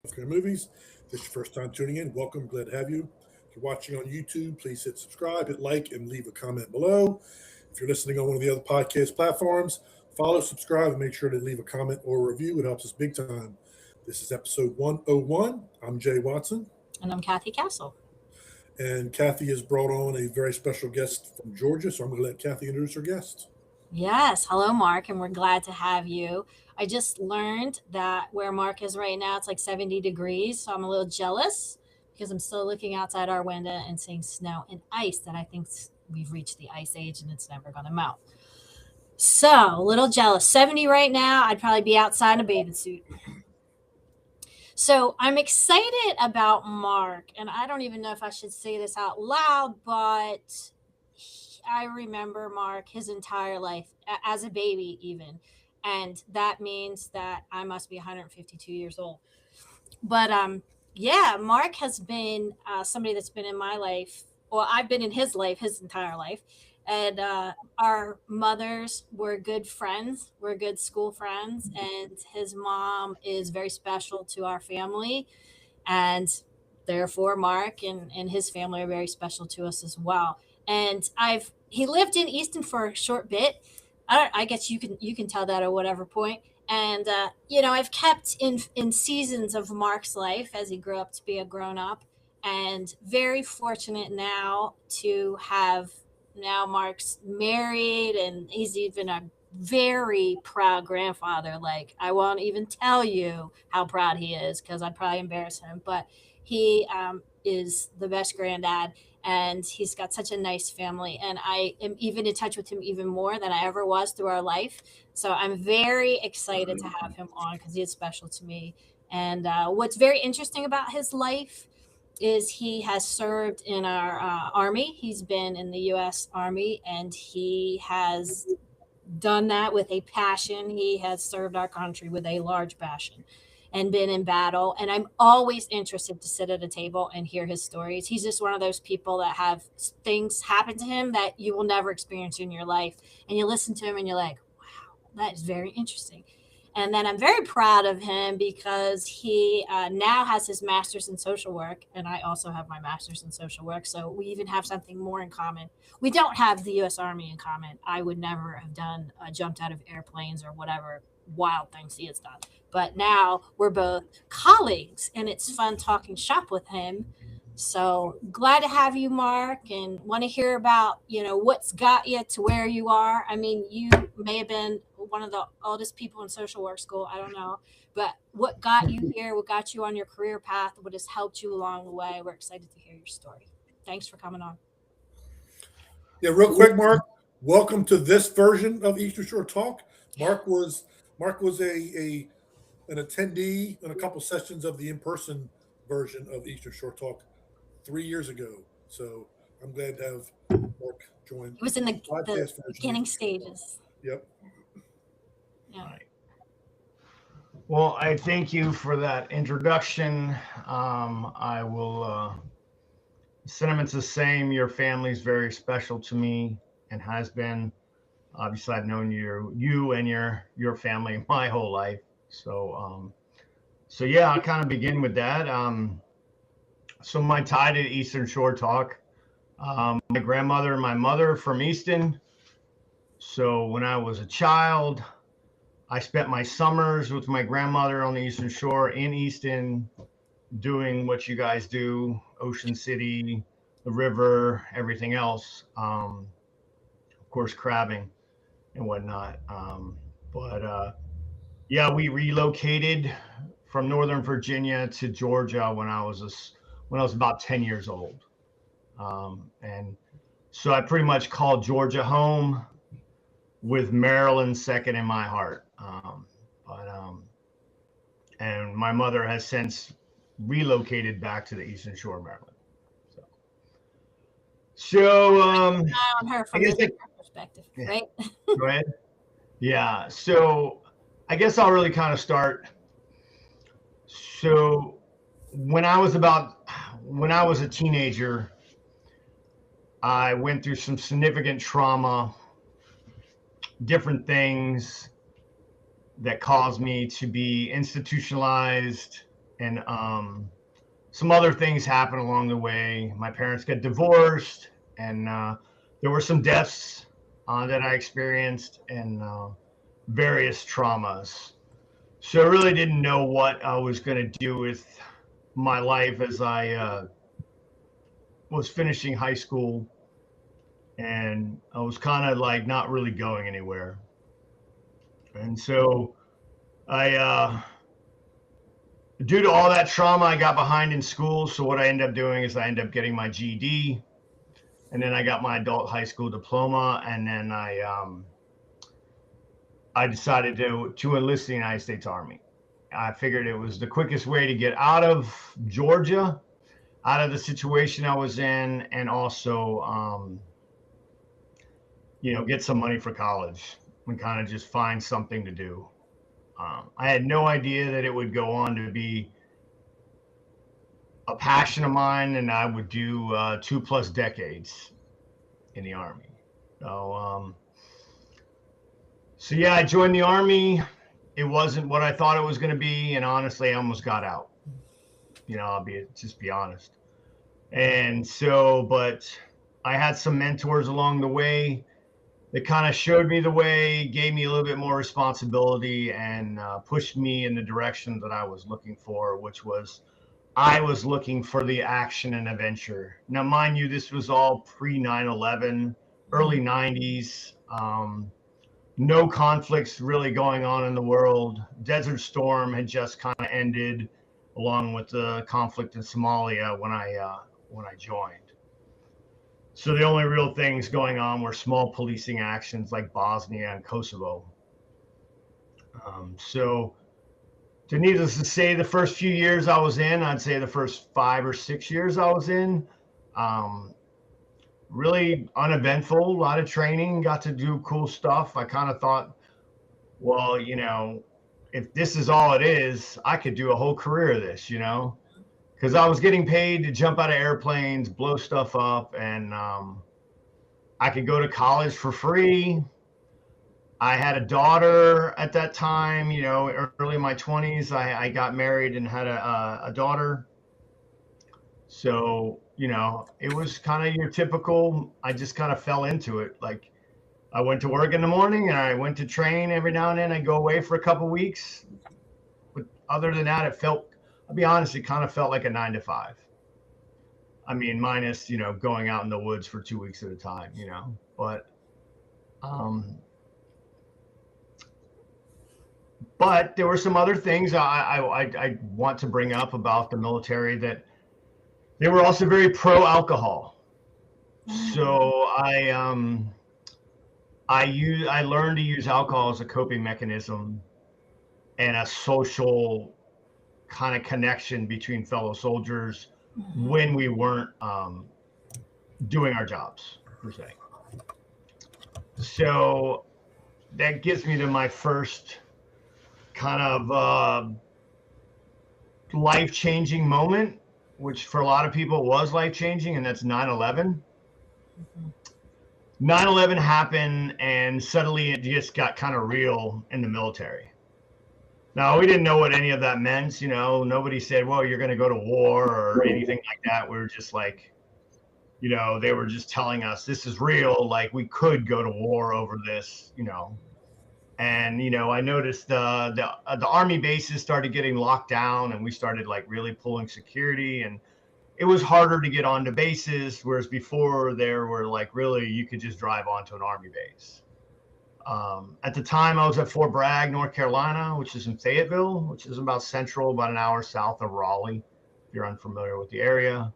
Healthcare Movies. If this is your first time tuning in, welcome. Glad to have you. If you're watching on YouTube, please hit subscribe, hit like, and leave a comment below. If you're listening on one of the other podcast platforms, follow, subscribe, and make sure to leave a comment or a review. It helps us big time. This is episode 101. I'm Jay Watson, And I'm Kathy Castle. and Kathy has brought on a very special guest from Georgia, so I'm going to let Kathy introduce her guest. Yes. Hello, Mark, and we're glad to have you. I just learned that where Mark is right now, it's like 70 degrees. So I'm a little jealous because I'm still looking outside our window and seeing snow and ice that I think we've reached the ice age and it's never going to melt. So a little jealous. 70 right now. I'd probably be outside in a bathing suit. So I'm excited about Mark, and I don't even know if I should say this out loud, but I remember Mark his entire life as a baby, even. And that means that I must be 152 years old. But yeah, Mark has been somebody that's been in my life. Well, I've been in his life his entire life. And our mothers were good friends. We're good school friends. And his mom is very special to our family. And therefore, Mark and his family are very special to us as well. And he lived in Easton for a short bit. I guess you can tell that at whatever point. And I've kept in seasons of Mark's life as he grew up to be a grown up, and very fortunate now to have now Mark's married, and he's even a very proud grandfather. Like, I won't even tell you how proud he is because I'd probably embarrass him, but he is the best granddad, and he's got such a nice family, and I am even in touch with him even more than I ever was through our life. So I'm very excited to have him on because he is special to me. And what's very interesting about his life is he has served in our army. He's been in the U.S. Army, and he has done that with a passion. He has served our country with a large passion and been in battle. And I'm always interested to sit at a table and hear his stories. He's just one of those people that have things happen to him that you will never experience in your life. And you listen to him and you're like, wow, that is very interesting. And then I'm very proud of him because he now has his master's in social work, and I also have my master's in social work. So we even have something more in common. We don't have the U.S. Army in common. I would never have done jumped out of airplanes or whatever wild things he has done. But now we're both colleagues, and it's fun talking shop with him. So glad to have you, Mark, and want to hear about what's got you to where you are. I mean, you may have been one of the oldest people in social work school. I don't know, but what got you here? What got you on your career path? What has helped you along the way? We're excited to hear your story. Thanks for coming on. Yeah, real quick, Mark. Welcome to this version of Eastern Shore Talk. Mark was a an attendee in a couple sessions of the in person version of Eastern Shore Talk 3 years ago. So I'm glad to have Mark join It was in the the podcast version of beginning Eastern Shore Talk. stages. Yep. Yeah. Right. Well, I thank you for that introduction. I will. Sentiments the same. Your family's very special to me and has been. Obviously, I've known you and your family my whole life. So yeah, I'll kind of begin with that. So my tie to Eastern Shore Talk. My grandmother and my mother from Easton. So when I was a child, I spent my summers with my grandmother on the Eastern Shore in Easton, doing what you guys do, Ocean City, the river, everything else. Of course, crabbing and whatnot. But yeah, we relocated from Northern Virginia to Georgia when I was about 10 years old. And so I pretty much called Georgia home with Maryland second in my heart. And my mother has since relocated back to the Eastern Shore, Maryland. So, so On her I from guess the perspective, yeah, right? go ahead. Yeah. So I guess I'll really kind of start. So when I was a teenager, I went through some significant trauma, different things that caused me to be institutionalized, and some other things happened along the way. My parents got divorced, and there were some deaths that I experienced, and various traumas. So I really didn't know what I was going to do with my life as I was finishing high school, and I was kind of like not really going anywhere. And so I, due to all that trauma, I got behind in school. So what I ended up doing is I ended up getting my GED, and then I got my adult high school diploma, and then I decided to enlist in the United States Army. I figured it was the quickest way to get out of Georgia, out of the situation I was in, and also, get some money for college and kind of just find something to do. I had no idea that it would go on to be a passion of mine, and I would do 2+ decades in the Army. So yeah, I joined the Army. It wasn't what I thought it was going to be, and honestly, I almost got out. I'll just be honest. And so, but I had some mentors along the way that kind of showed me the way, gave me a little bit more responsibility, and pushed me in the direction that I was looking for, which was I was looking for the action and adventure. Now, mind you, this was all pre 9/11, early 90s. No conflicts really going on in the world. Desert Storm had just kind of ended, along with the conflict in Somalia when I joined. So the only real things going on were small policing actions like Bosnia and Kosovo. So, to needless to say, the first few years I was in, I'd say the first 5 or 6 years I was in, really uneventful, a lot of training, got to do cool stuff. I kind of thought, well, if this is all it is, I could do a whole career of this, because I was getting paid to jump out of airplanes, blow stuff up, and I could go to college for free. I had a daughter at that time, early in my 20s. I got married and had a daughter. So, it was kind of your typical, I just kind of fell into it. Like, I went to work in the morning and I went to train every now and then. I'd go away for a couple weeks. But other than that, I'll be honest, it kind of felt like a 9 to 5. I mean, minus, going out in the woods for 2 weeks at a time, but there were some other things I want to bring up about the military, that they were also very pro alcohol. So I learned to use alcohol as a coping mechanism and a social kind of connection between fellow soldiers when we weren't doing our jobs, per se. So that gets me to my first kind of life-changing moment, which for a lot of people was life-changing, and that's 9/11. 9/11 happened, and suddenly it just got kind of real in the military. Now, we didn't know what any of that meant. Nobody said, well, you're going to go to war or anything like that. We were just like, they were just telling us this is real. Like, we could go to war over this, And, I noticed the Army bases started getting locked down, and we started like really pulling security, and it was harder to get onto bases, whereas before there were like really, you could just drive onto an Army base. At the time, I was at Fort Bragg, North Carolina, which is in Fayetteville, which is about an hour south of Raleigh, if you're unfamiliar with the area.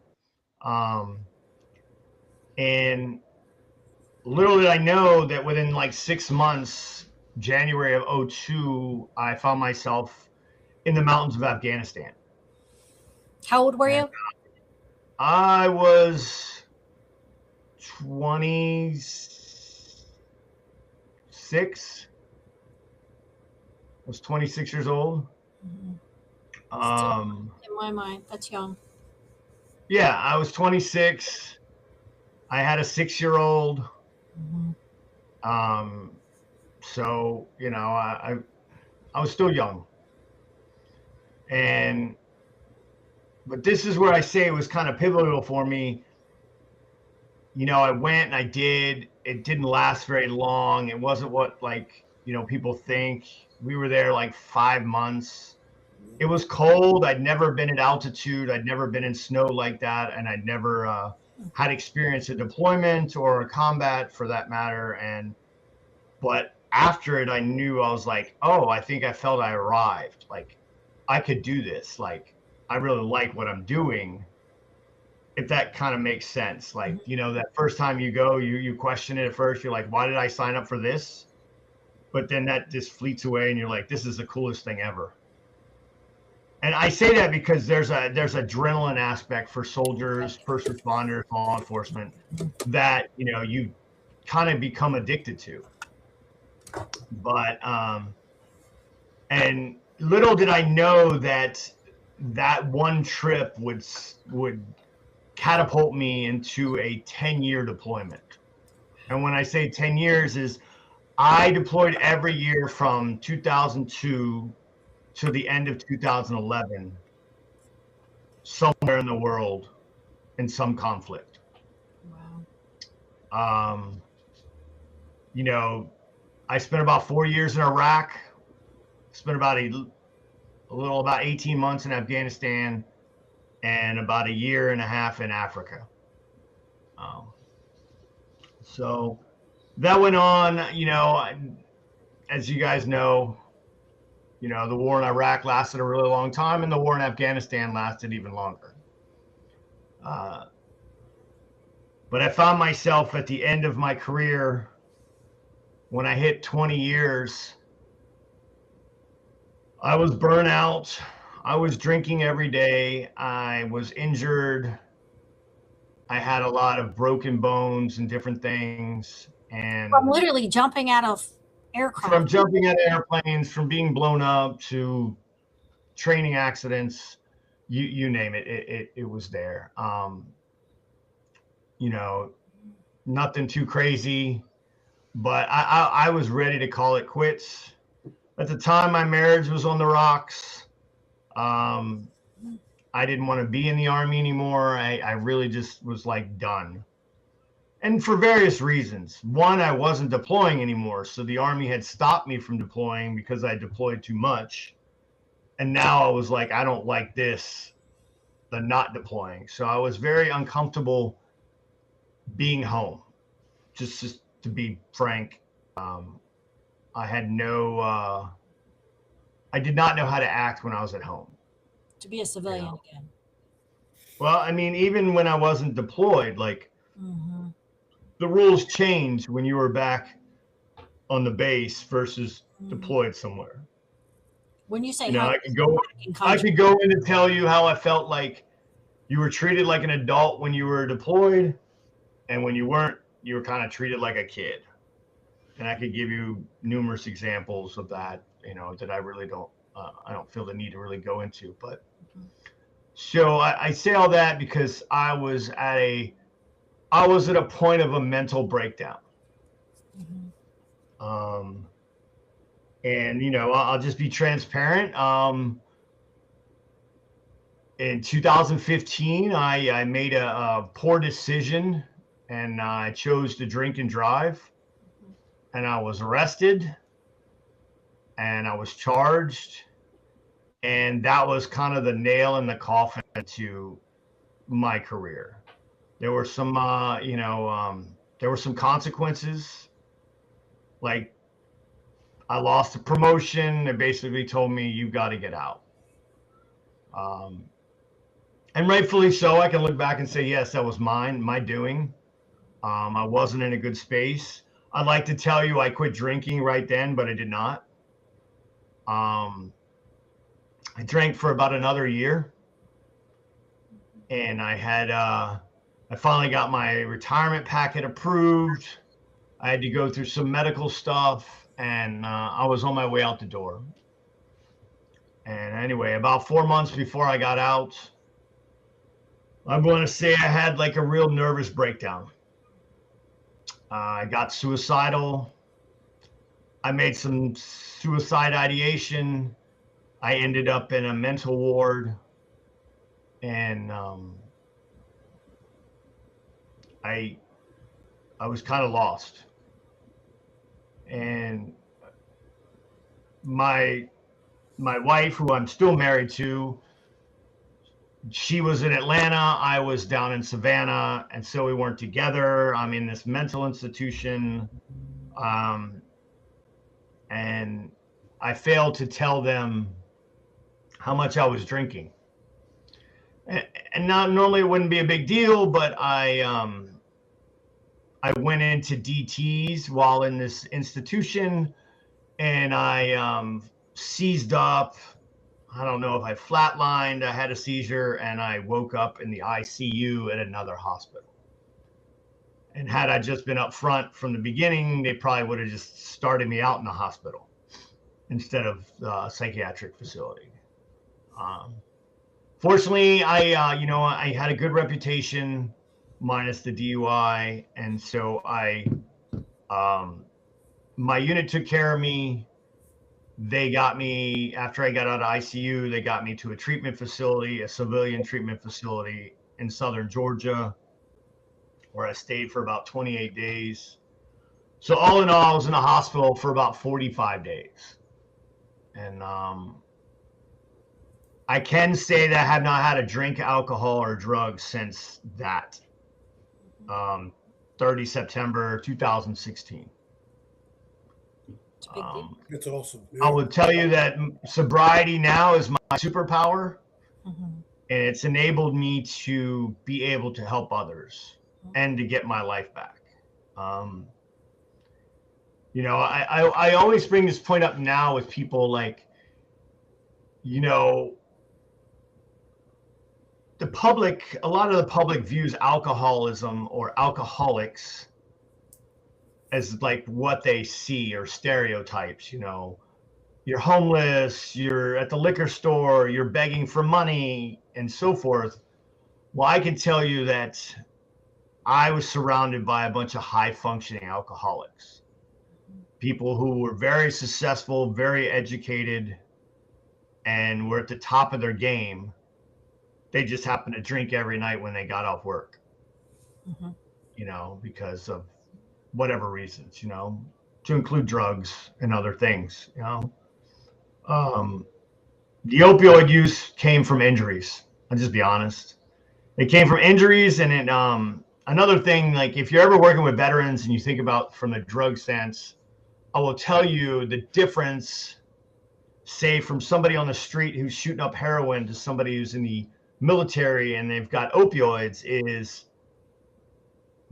And little did I know that within like 6 months, January of 2002, I found myself in the mountains of Afghanistan. How old were you? I was 26. I was 26 years old. In my mind, that's young. Yeah, I was 26. I had a 6-year-old. So, I was still young. And but this is where I say it was kind of pivotal for me. You know, I went and I did. It didn't last very long. It wasn't what, like, you know, people think. We were there like 5 months. It was cold. I'd never been at altitude. I'd never been in snow like that, and I'd never had experience a deployment or a combat for that matter. But after it, I knew, I was like, oh, I think I felt I arrived. Like, I could do this. Like, I really like what I'm doing. If that kind of makes sense. Like, you know, that first time you go, you question it at first. You're like, why did I sign up for this? But then that just fleets away and you're like, this is the coolest thing ever. And I say that because there's adrenaline aspect for soldiers, first responders, law enforcement that, you know, you kind of become addicted to. But and little did I know that one trip would catapult me into a 10-year deployment. And when I say 10 years is I deployed every year from 2002 to the end of 2011, somewhere in the world in some conflict. Wow. You know, I spent about 4 years in Iraq, spent about about 18 months in Afghanistan, and about 1.5 years in Africa. So that went on, you know, as you guys know, you know, the war in Iraq lasted a really long time, and the war in Afghanistan lasted even longer. But I found myself at the end of my career, when I hit 20 years, I was burnt out. I was drinking every day. I was injured. I had a lot of broken bones and different things. And From literally jumping out of aircraft. from jumping out of airplanes, from being blown up to training accidents, you name it, it was there. You know, nothing too crazy, but I was ready to call it quits. At the time, my marriage was on the rocks. I didn't want to be in the Army anymore. I really just was like done. And for various reasons. One, I wasn't deploying anymore. So the Army had stopped me from deploying because I deployed too much. And now I was like, I don't like this, the not deploying. So I was very uncomfortable being home. Just to be frank, I had I did not know how to act when I was at home. To be a civilian again. Well, I mean, even when I wasn't deployed, like the rules changed when you were back on the base versus deployed somewhere. When you say, you know, I could go in and tell you how I felt like you were treated like an adult when you were deployed, and when you weren't, you were kind of treated like a kid. And I could give you numerous examples of that, you know, that I really don't, I don't feel the need to really go into. But so I say all that because I was at a point of a mental breakdown. And, you know, I'll just be transparent. In 2015, I made a poor decision, and I chose to drink and drive. And I was arrested, and I was charged, and that was kind of the nail in the coffin to my career. There were some, there were some consequences. Like, I lost a promotion. They basically told me, you got to get out. And rightfully so. I can look back and say, yes, that was my doing. I wasn't in a good space. I'd like to tell you I quit drinking right then, but I did not. I drank for about another year, and I finally got my retirement packet approved. I had to go through some medical stuff, and I was on my way out the door. And anyway, about 4 months before I got out, I'm going to say I had like a real nervous breakdown. I got suicidal. I made some suicide ideation. I ended up in a mental ward. and I was kind of lost. And my wife, who I'm still married to, she was in Atlanta, I was down in Savannah, and so we weren't together. I'm in this mental institution, and I failed to tell them how much I was drinking. And not normally it wouldn't be a big deal, but I went into DTs while in this institution, and I seized up. I don't know if I flatlined, I had a seizure, and I woke up in the ICU at another hospital. And had I just been up front from the beginning, they probably would have just started me out in the hospital instead of a psychiatric facility. Fortunately, I had a good reputation minus the DUI. And so my unit took care of me. They got me, after I got out of ICU, they got me to a treatment facility, a civilian treatment facility in southern Georgia, where I stayed for about 28 days. So all in all, I was in the hospital for about 45 days. And I can say that I have not had a drink, alcohol, or drugs since that 30 September 2016. It's awesome. I would tell you that sobriety now is my superpower, Mhm. and it's enabled me to be able to help others and to get my life back. I always bring this point up now with people, like, the public, a lot of the public views alcoholism or alcoholics as like what they see or stereotypes. You're homeless, you're at the liquor store, you're begging for money, and so forth. Well, I can tell you that I was surrounded by a bunch of high functioning alcoholics, people who were very successful, very educated, and were at the top of their game. They just happened to drink every night when they got off work, because of whatever reasons, to include drugs and other things. The opioid use came from injuries. I'll just be honest. It came from injuries. And it, another thing, like if you're ever working with veterans and you think about from a drug sense, I will tell you the difference, say from somebody on the street who's shooting up heroin to somebody who's in the military and they've got opioids, is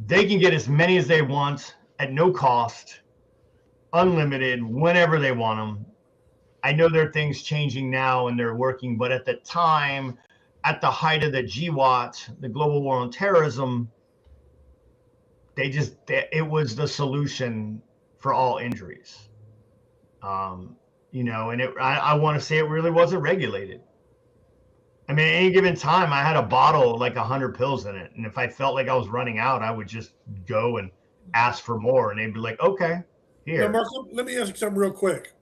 they can get as many as they want at no cost, unlimited, whenever they want them. I know there are things changing now and they're working, but at the time, at the height of the GWAT, the Global War on Terrorism, it was the solution for all injuries. And I want to say it really wasn't regulated. I mean, at any given time, I had a bottle like 100 pills in it. And if I felt like I was running out, I would just go and ask for more. And they'd be like, okay, here. Now, Mark, let me ask you something real quick.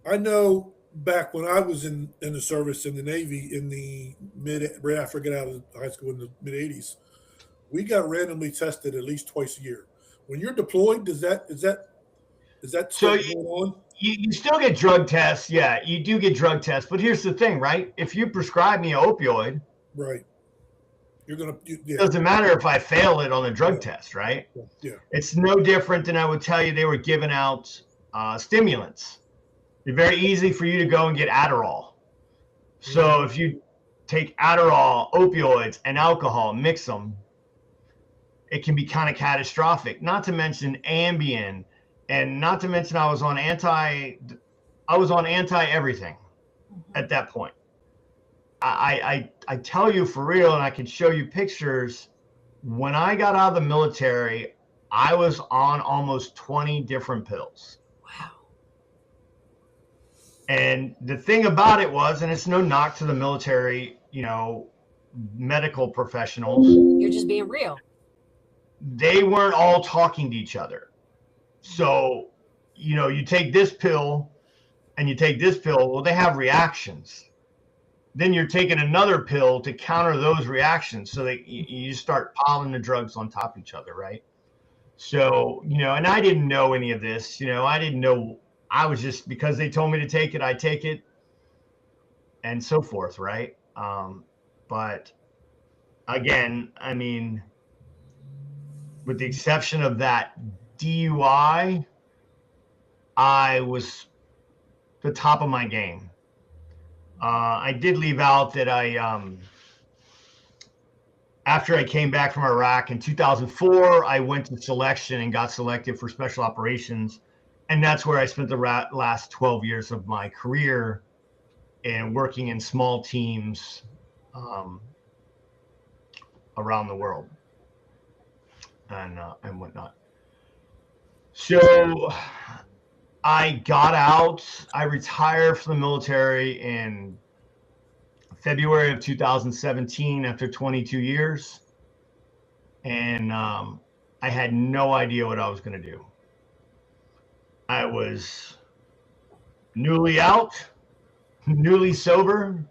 I know back when I was in the service in the Navy in the right after I got out of high school in the mid 80s, we got randomly tested at least twice a year. When you're deployed, is that still going on? You still get drug tests. Yeah, you do get drug tests. But here's the thing, right? If you prescribe me an opioid, right, it doesn't matter if I fail it on the drug test, right? Yeah. It's no different than I would tell you they were giving out stimulants. It's very easy for you to go and get Adderall. So if you take Adderall, opioids, and alcohol, mix them, it can be kind of catastrophic. Not to mention Ambien. And not to mention, I was on anti everything at that point. I tell you for real, and I can show you pictures. When I got out of the military, I was on almost 20 different pills. Wow. And the thing about it was, and it's no knock to the military, medical professionals. You're just being real. They weren't all talking to each other. So, you take this pill and you take this pill. Well, they have reactions. then you're taking another pill to counter those reactions, so that you start piling the drugs on top of each other, right? So, and I didn't know any of this. I didn't know. I was just, because they told me to take it, I take it, and so forth, right? But again, I mean, with the exception of that DUI, I was the top of my game. I did leave out that after I came back from Iraq in 2004, I went to selection and got selected for special operations. And that's where I spent the last 12 years of my career, and working in small teams around the world and whatnot. So I got out. I retired from the military in February of 2017 after 22 years. And I had no idea what I was going to do. I was newly out, newly sober,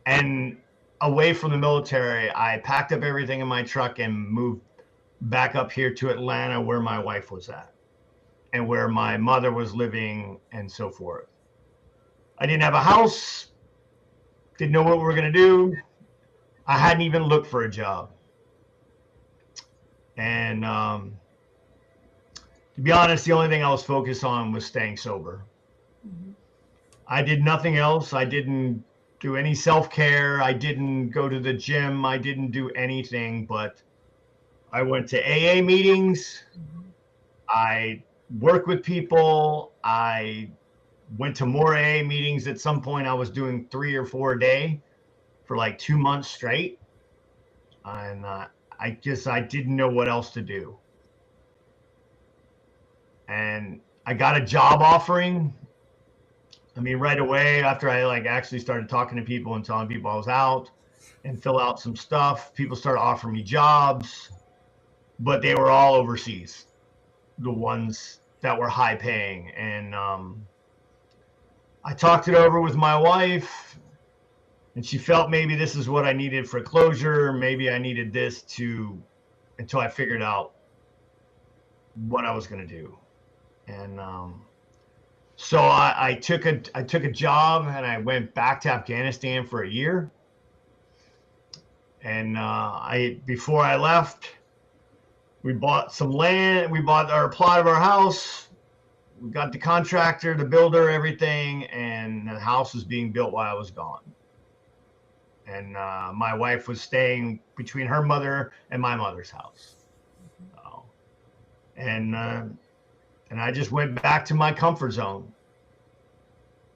and away from the military. I packed up everything in my truck and moved back up here to Atlanta, where my wife was at and where my mother was living, and so forth. I didn't have a house, didn't know what we were going to do. I hadn't even looked for a job. And to be honest, the only thing I was focused on was staying sober. Mm-hmm. I did nothing else. I didn't do any self-care. I didn't go to the gym. I didn't do anything, but I went to AA meetings. Mm-hmm. I worked with people. I went to more AA meetings. At some point, I was doing 3 or 4 a day for like 2 months straight. And I didn't know what else to do. And I got a job offering. I mean, right away after I actually started talking to people and telling people I was out and fill out some stuff, people started offering me jobs, but they were all overseas, the ones that were high paying. And I talked it over with my wife, and she felt maybe this is what I needed for closure. Maybe I needed this until I figured out what I was going to do. And so I took a job, and I went back to Afghanistan for a year. And before I left, we bought some land. We bought our plot of our house. We got the contractor, the builder, everything, and the house was being built while I was gone. And my wife was staying between her mother and my mother's house. And I just went back to my comfort zone,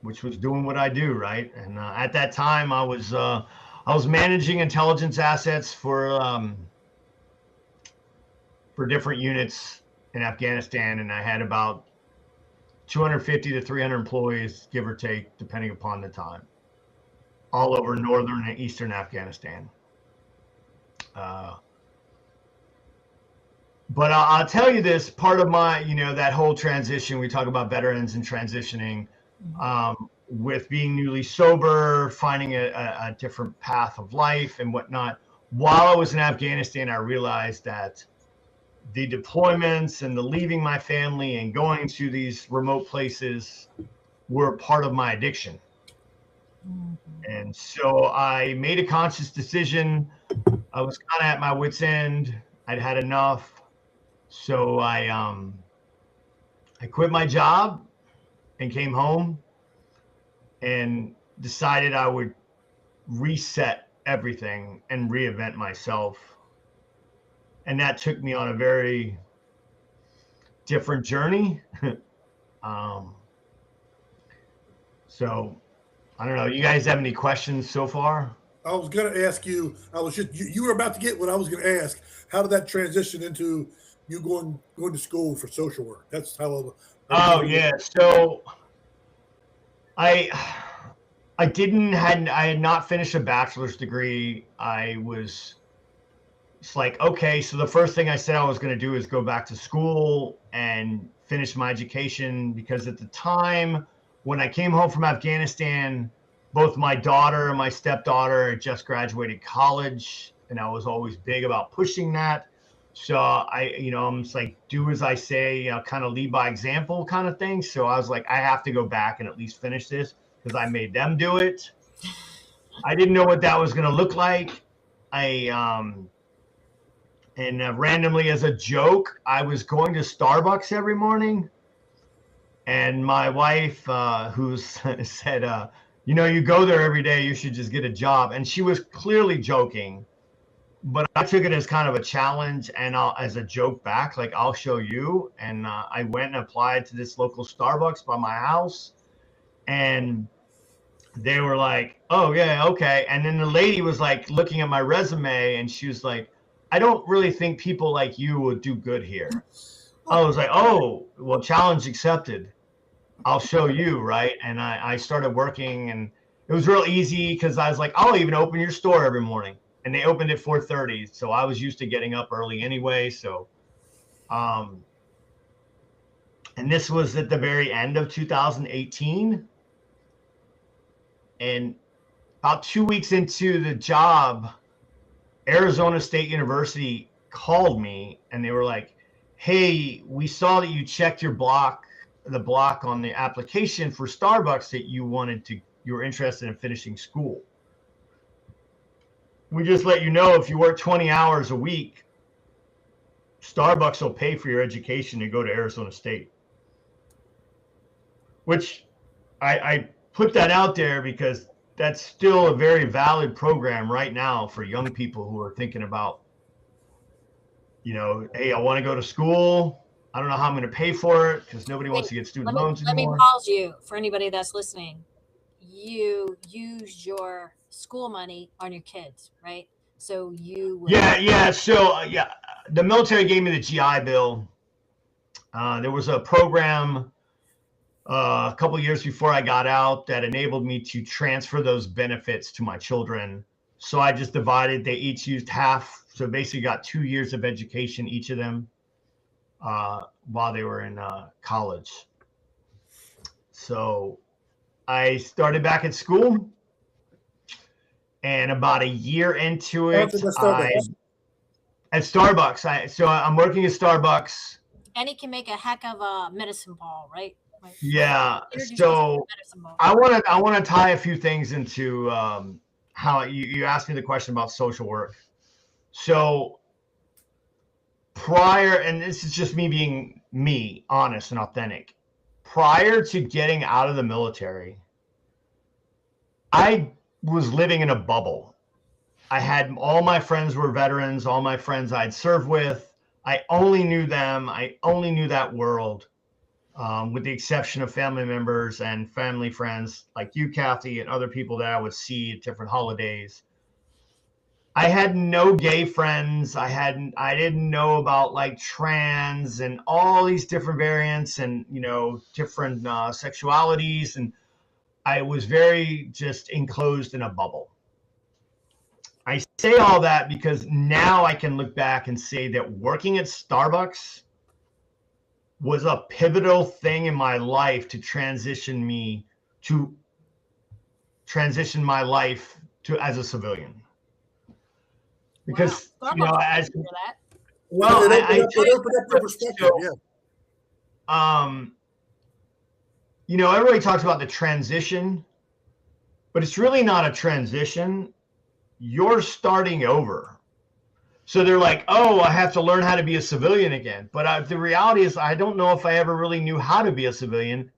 which was doing what I do, right? And at that time, I was managing intelligence assets for different units in Afghanistan, and I had about 250 to 300 employees, give or take, depending upon the time, all over northern and eastern Afghanistan. But I'll tell you this, part of my, that whole transition, we talk about veterans and transitioning, with being newly sober, finding a different path of life and whatnot. While I was in Afghanistan, I realized that the deployments and the leaving my family and going to these remote places were part of my addiction. Mm-hmm. And so I made a conscious decision. I was kind of at my wit's end. I'd had enough. So I quit my job and came home and decided I would reset everything and reinvent myself. And that took me on a very different journey. So I don't know. You guys have any questions so far? I was going to ask you, you were about to get what I was going to ask. How did that transition into you going to school for social work? That's how. Oh yeah. So I had not finished a bachelor's degree. It's like, okay, so the first thing I said I was going to do is go back to school and finish my education, because at the time when I came home from Afghanistan, both my daughter and my stepdaughter had just graduated college, and I was always big about pushing that. So I'm just like, do as I say, kind of lead by example kind of thing. So I was like, I have to go back and at least finish this because I made them do it. I didn't know what that was going to look like. Randomly as a joke, I was going to Starbucks every morning. And my wife, who said, you go there every day, you should just get a job. And she was clearly joking. But I took it as kind of a challenge and as a joke back, like, I'll show you. And I went and applied to this local Starbucks by my house. And they were like, oh, yeah, okay. And then the lady was like looking at my resume and she was like, I don't really think people like you would do good here. I was like, oh, well, challenge accepted. I'll show you, right? And I started working and it was real easy because I was like, I'll even open your store every morning. And they opened at 4:30, so I was used to getting up early anyway. So, and this was at the very end of 2018. And about 2 weeks into the job, Arizona State University called me and they were like, hey, we saw that you checked the block on the application for Starbucks that you were interested in finishing school. We just let you know if you work 20 hours a week, Starbucks will pay for your education to go to Arizona State. Which I put that out there because that's still a very valid program right now for young people who are thinking about, hey, I want to go to school. I don't know how I'm going to pay for it because nobody wants to get student loans anymore. Let me pause you for anybody that's listening. You used your school money on your kids, right? So you would... Yeah. So the military gave me the GI Bill. There was a program a couple of years before I got out that enabled me to transfer those benefits to my children. So I just divided. They each used half. So basically got 2 years of education, each of them, while they were in college. So I started back at school, and about a year into it, at Starbucks. I'm working at Starbucks. And he can make a heck of a medicine ball, right? Yeah. So I want to tie a few things into how you asked me the question about social work. So prior, and this is just me being me, honest and authentic. Prior to getting out of the military, I was living in a bubble. I had all my friends were veterans, all my friends I'd served with. I only knew them. I only knew that world, with the exception of family members and family friends like you, Kathy, and other people that I would see at different holidays. I had no gay friends. I didn't know about like trans and all these different variants and, different sexualities. And I was very just enclosed in a bubble. I say all that because now I can look back and say that working at Starbucks was a pivotal thing in my life to transition my life to as a civilian. Because wow. it opened up the perspective. Everybody talks about the transition, but it's really not a transition. You're starting over. So they're like, oh, I have to learn how to be a civilian again. But the reality is I don't know if I ever really knew how to be a civilian,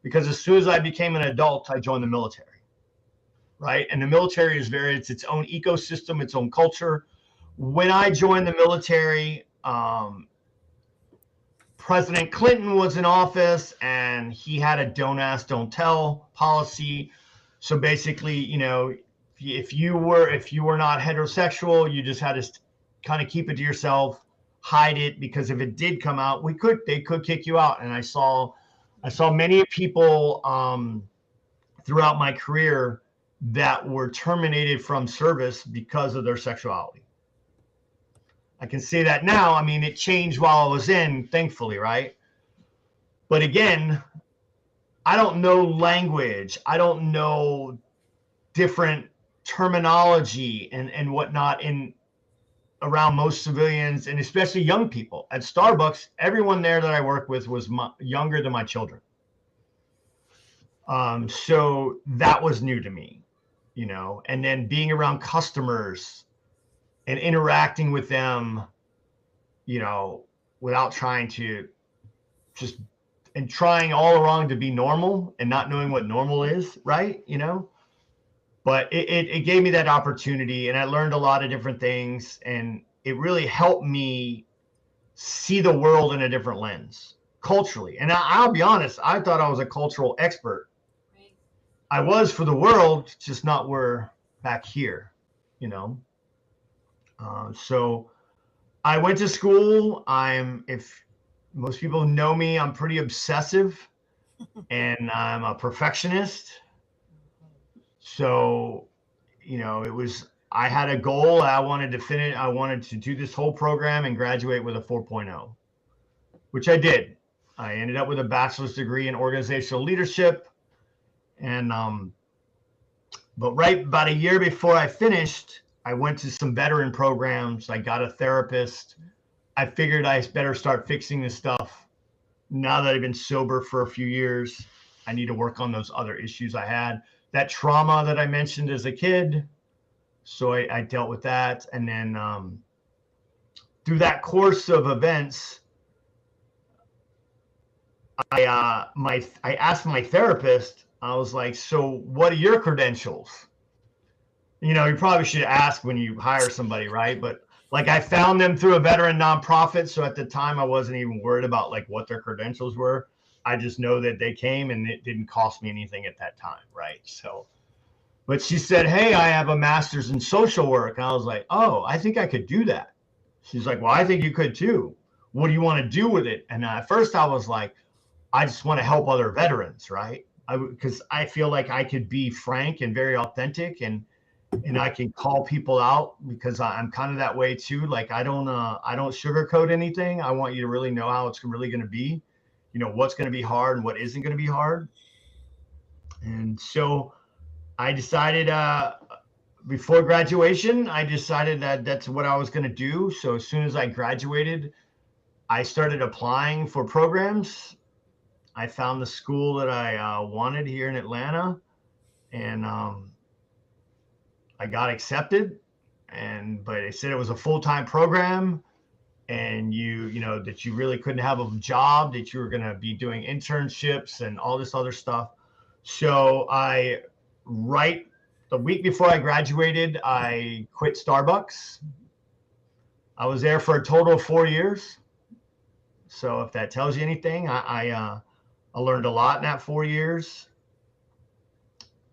because as soon as I became an adult, I joined the military. Right. And the military is it's its own ecosystem, its own culture. When I joined the military, President Clinton was in office and he had a don't ask, don't tell policy. So basically, if you were not heterosexual, you just had to kind of keep it to yourself, hide it, because if it did come out, they could kick you out. And I saw many people throughout my career that were terminated from service because of their sexuality. I can say that now. I mean, it changed while I was in, thankfully, right? But again, I don't know language. I don't know different terminology and whatnot in around most civilians, and especially young people. At Starbucks, everyone there that I work with was younger than my children. So that was new to me, you know, and then being around customers and interacting with them, you know, without trying to just, and trying all along to be normal and not knowing what normal is, right? You know, but it gave me that opportunity, and I learned a lot of different things, and it really helped me see the world in a different lens culturally. And I'll be honest, I thought I was a cultural expert. Right. I was for the world, just not where back here, you know. So I went to school. If most people know me, I'm pretty obsessive and I'm a perfectionist. So, you know, I had a goal. I wanted to do this whole program and graduate with a 4.0, which I did. I ended up with a bachelor's degree in organizational leadership. And, but right about a year before I finished, I went to some veteran programs. I got a therapist. I figured I better start fixing this stuff. Now that I've been sober for a few years, I need to work on those other issues I had. That trauma that I mentioned as a kid. So I dealt with that. And then through that course of events, I asked my therapist, I was like, so what are your credentials? You know, you probably should ask when you hire somebody, right? But like I found them through a veteran nonprofit. So at the time I wasn't even worried about like what their credentials were. I just know that they came and it didn't cost me anything at that time, right? So, but she said, hey, I have a master's in social work. And I was like, oh, I think I could do that. She's like, well, I think you could too. What do you want to do with it? And at first I was like, I just want to help other veterans, right? Because I feel like I could be frank and very authentic, and I can call people out because I'm kind of that way too. Like I don't sugarcoat anything. I want you to really know how it's really going to be, you know, what's going to be hard and what isn't going to be hard. And so I decided before graduation, I decided that that's what I was going to do. So as soon as I graduated, I started applying for programs. I found the school that I wanted here in Atlanta, and I got accepted. But they said it was a full-time program, and you know that you really couldn't have a job, that you were going to be doing internships and all this other stuff. So right the week before I graduated, I quit Starbucks. I was there for a total of 4 years. So if that tells you anything, I learned a lot in that 4 years.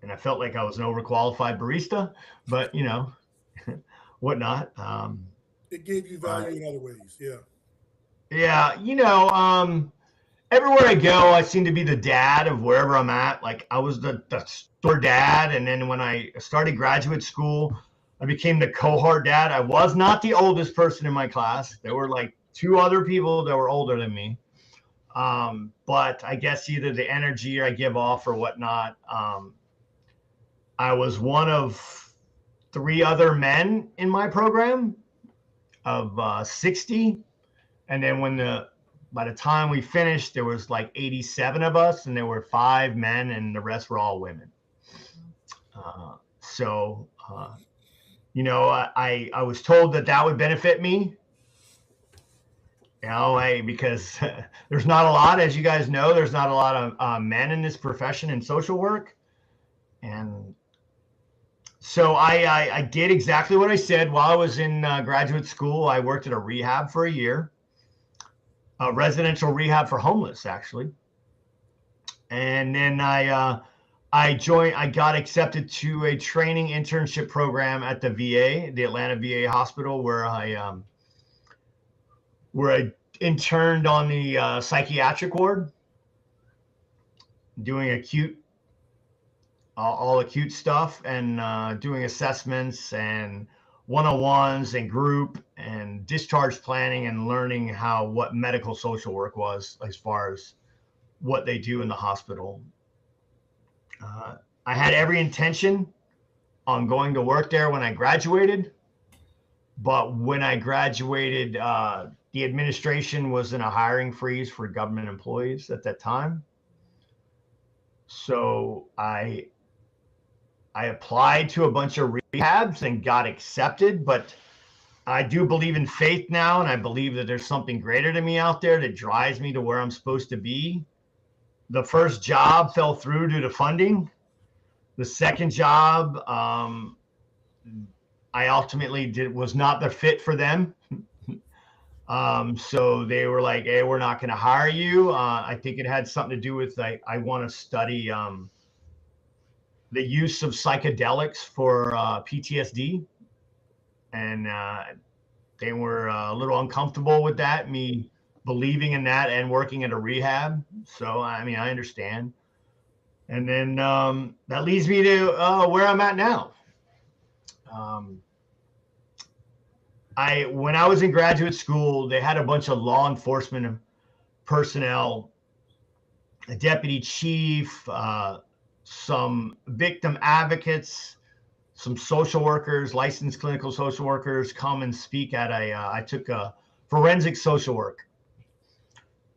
And I felt like I was an overqualified barista, but you know, whatnot. It gave you value in other ways. Yeah. Yeah. You know, everywhere I go, I seem to be the dad of wherever I'm at. Like I was the store dad. And then when I started graduate school, I became the cohort dad. I was not the oldest person in my class. There were like 2 other people that were older than me. But I guess either the energy I give off or whatnot. I was one of 3 other men in my program of 60. And then by the time we finished, there was like 87 of us, and there were 5 men and the rest were all women. You know, I was told that would benefit me. You know, because there's not a lot, as you guys know, there's not a lot of men in this profession in social work. And so I did exactly what I said. While I was in graduate school, I worked at a rehab for a year, a residential rehab for homeless, actually. And then I got accepted to a training internship program at the VA, the Atlanta VA hospital, where I interned on the psychiatric ward, doing all acute stuff, and doing assessments and one-on-ones and group and discharge planning, and learning what medical social work was as far as what they do in the hospital. I had every intention on going to work there when I graduated. But when I graduated, the administration was in a hiring freeze for government employees at that time. So I applied to a bunch of rehabs and got accepted, but I do believe in faith now, and I believe that there's something greater than me out there that drives me to where I'm supposed to be. The first job fell through due to funding. The second job, I ultimately was not the fit for them. So they were like, hey, we're not going to hire you. I think it had something to do with I want to study the use of psychedelics for PTSD. And they were a little uncomfortable with that, me believing in that and working at a rehab. So, I mean, I understand. And then that leads me to where I'm at now. When I was in graduate school, they had a bunch of law enforcement personnel, a deputy chief, some victim advocates, some social workers, licensed clinical social workers come and speak at I took a forensic social work.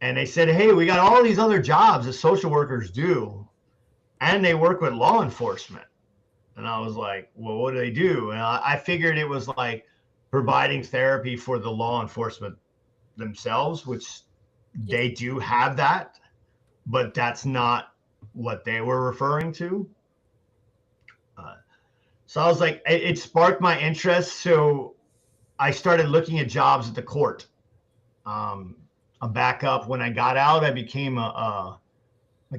And they said, hey, we got all these other jobs that social workers do, and they work with law enforcement. And I was like, well, what do they do? And I figured it was like providing therapy for the law enforcement themselves, which they do have that, but that's not what they were referring to. So I was like, it sparked my interest. So I started looking at jobs at the court. A backup. When I got out, I became I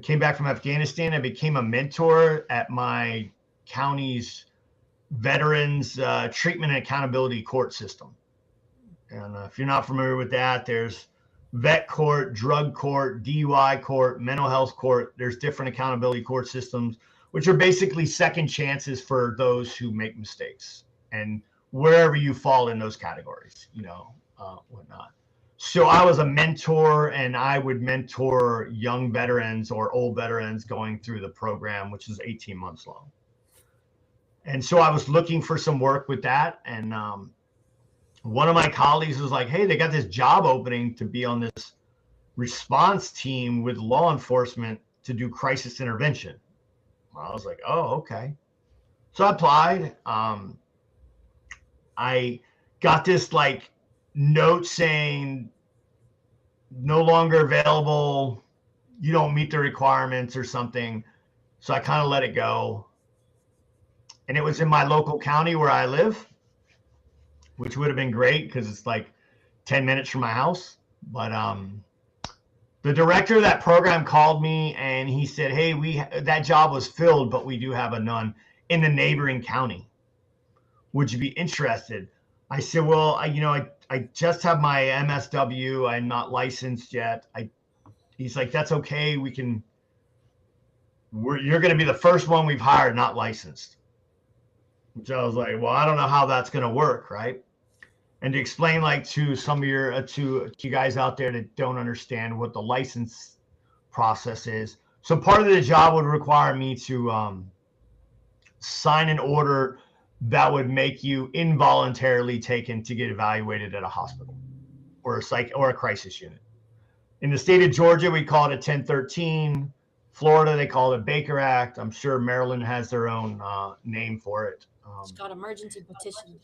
came back from Afghanistan. I became a mentor at my county's Veterans Treatment and Accountability Court system. And if you're not familiar with that, there's vet court, drug court, DUI court, mental health court. There's different accountability court systems, which are basically second chances for those who make mistakes, and wherever you fall in those categories, whatnot. So I was a mentor, and I would mentor young veterans or old veterans going through the program, which is 18 months long. And so I was looking for some work with that. And one of my colleagues was like, hey, they got this job opening to be on this response team with law enforcement to do crisis intervention. I was like, oh, okay. So I applied. I got this like note saying no longer available, you don't meet the requirements or something. So I kind of let it go. And it was in my local county where I live, which would have been great because it's like 10 minutes from my house. But the director of that program called me and he said, hey, that job was filled, but we do have a none in the neighboring county. Would you be interested? I said, well, I just have my MSW. I'm not licensed yet. He's like, that's okay. You're going to be the first one we've hired not licensed. Which I was like, well, I don't know how that's going to work, right? And to explain, like, to some of your to you guys out there that don't understand what the license process is. So part of the job would require me to sign an order that would make you involuntarily taken to get evaluated at a hospital or a crisis unit. In the state of Georgia, we call it a 1013. Florida, they call it Baker Act. I'm sure Maryland has their own name for it. It's called emergency petition.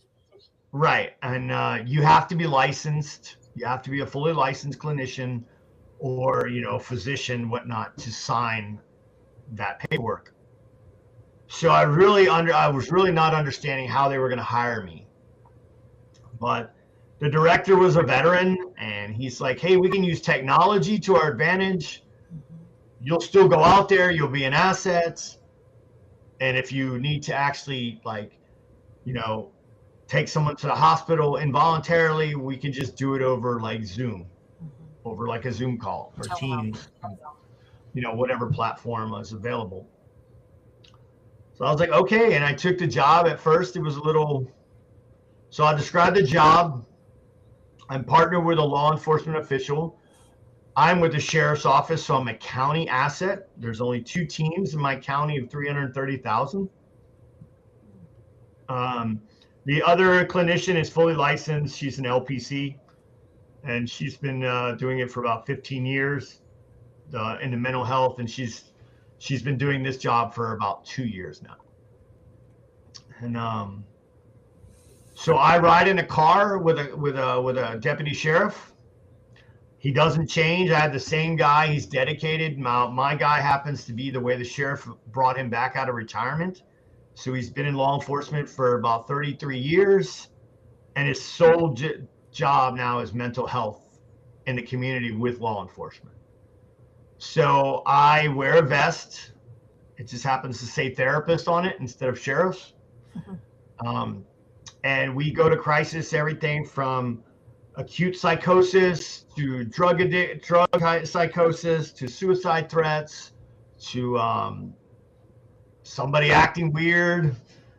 Right. And you have to be licensed. You have to be a fully licensed clinician or, physician, whatnot, to sign that paperwork. So I was really not understanding how they were going to hire me. But the director was a veteran, and he's like, hey, we can use technology to our advantage. You'll still go out there. You'll be an asset. And if you need to actually, take someone to the hospital involuntarily, we can just do it over like Zoom, over like a Zoom call or Teams, whatever platform is available. So I was like, okay. And I took the job. At first, it was so I described the job. I'm partnered with a law enforcement official. I'm with the sheriff's office, so I'm a county asset. There's only 2 teams in my county of 330,000. The other clinician is fully licensed. She's an LPC, and she's been doing it for about 15 years in the mental health, and she's been doing this job for about 2 years now. And so I ride in a car with a deputy sheriff. He doesn't change. I had the same guy. He's dedicated. My guy happens to be the way the sheriff brought him back out of retirement. So he's been in law enforcement for about 33 years, and his sole job now is mental health in the community with law enforcement. So I wear a vest. It just happens to say therapist on it instead of sheriff's. And we go to crisis, everything from acute psychosis to drug psychosis to suicide threats to somebody acting weird,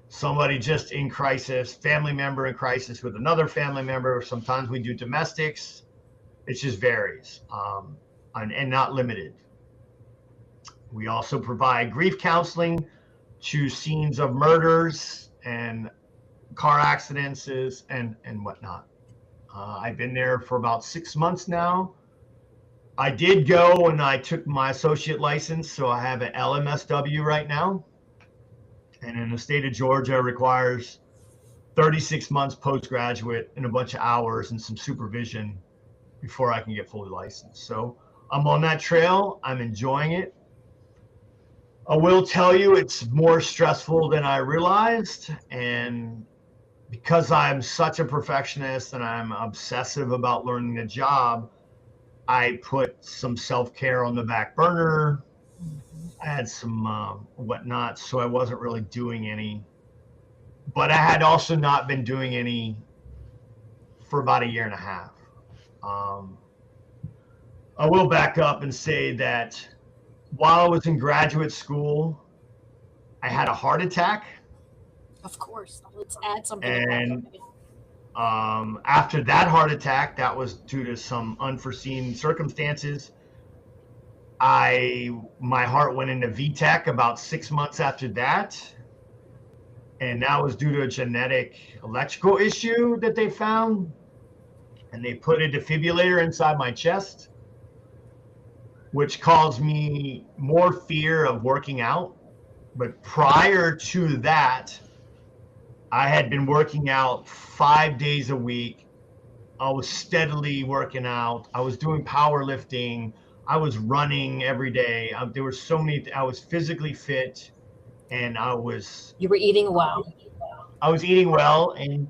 somebody just in crisis, family member in crisis with another family member. Sometimes we do domestics. It just varies, and not limited. We also provide grief counseling to scenes of murders and car accidents and whatnot. I've been there for about 6 months now. I did go and I took my associate license, so I have an LMSW right now. And in the state of Georgia, it requires 36 months postgraduate and a bunch of hours and some supervision before I can get fully licensed. So I'm on that trail. I'm enjoying it. I will tell you it's more stressful than I realized. And because I'm such a perfectionist and I'm obsessive about learning the job, I put some self-care on the back burner. I had some whatnot, so I wasn't really doing any. But I had also not been doing any for about 1.5 years. I will back up and say that while I was in graduate school, I had a heart attack. Of course. Let's add something. And after that heart attack, that was due to some unforeseen circumstances. My heart went into VTech about 6 months after that. And that was due to a genetic electrical issue that they found. And they put a defibrillator inside my chest, which caused me more fear of working out. But prior to that, I had been working out 5 days a week. I was steadily working out. I was doing powerlifting. I was running every day. There were so many. I was physically fit, and You were eating well. I was eating well, and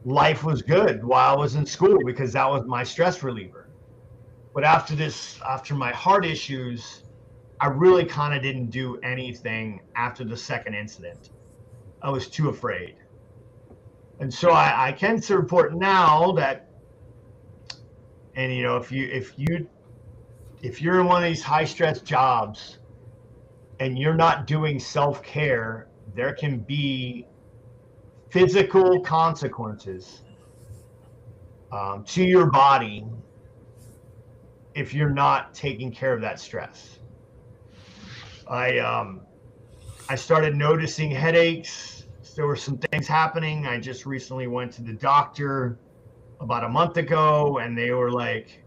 life was good while I was in school because that was my stress reliever. But after my heart issues, I really kind of didn't do anything after the second incident. I was too afraid. And so I can report now that, and you know, if you're in one of these high stress jobs and you're not doing self-care, there can be physical consequences to your body if you're not taking care of that stress. I started noticing headaches. There were some things happening. I just recently went to the doctor about a month ago, and they were like,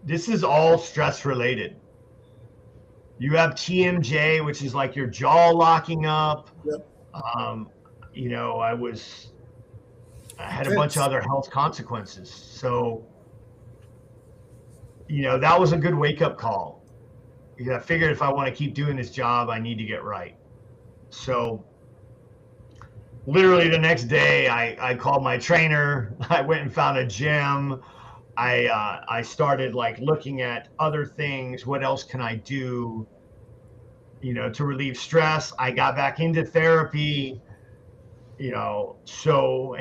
this is all stress related. You have TMJ, which is like your jaw locking up. Yep. You know, I had a bunch of other health consequences. So, you know, that was a good wake up call. I figured if I want to keep doing this job, I need to get right. So literally the next day I called my trainer. I went and found a gym. I started like looking at other things. What else can I do, you know, to relieve stress? I got back into therapy, you know, so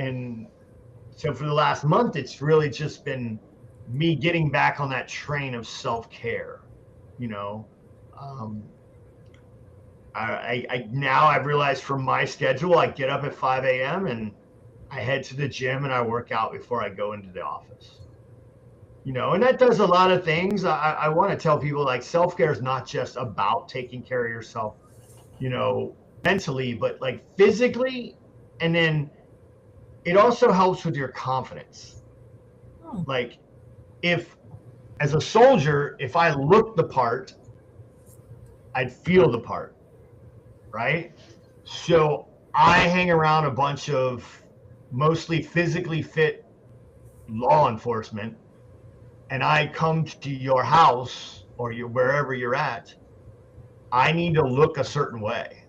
for the last month, it's really just been me getting back on that train of self-care, you know. Now I've realized from my schedule, I get up at 5 a.m. and I head to the gym and I work out before I go into the office. You know, and that does a lot of things. I want to tell people, like, self-care is not just about taking care of yourself, you know, mentally, but like physically, And then it also helps with your confidence. Like, if as a soldier, if I looked the part, I'd feel the part, right? So I hang around a bunch of mostly physically fit law enforcement, and I come to your house or wherever you're at, I need to look a certain way.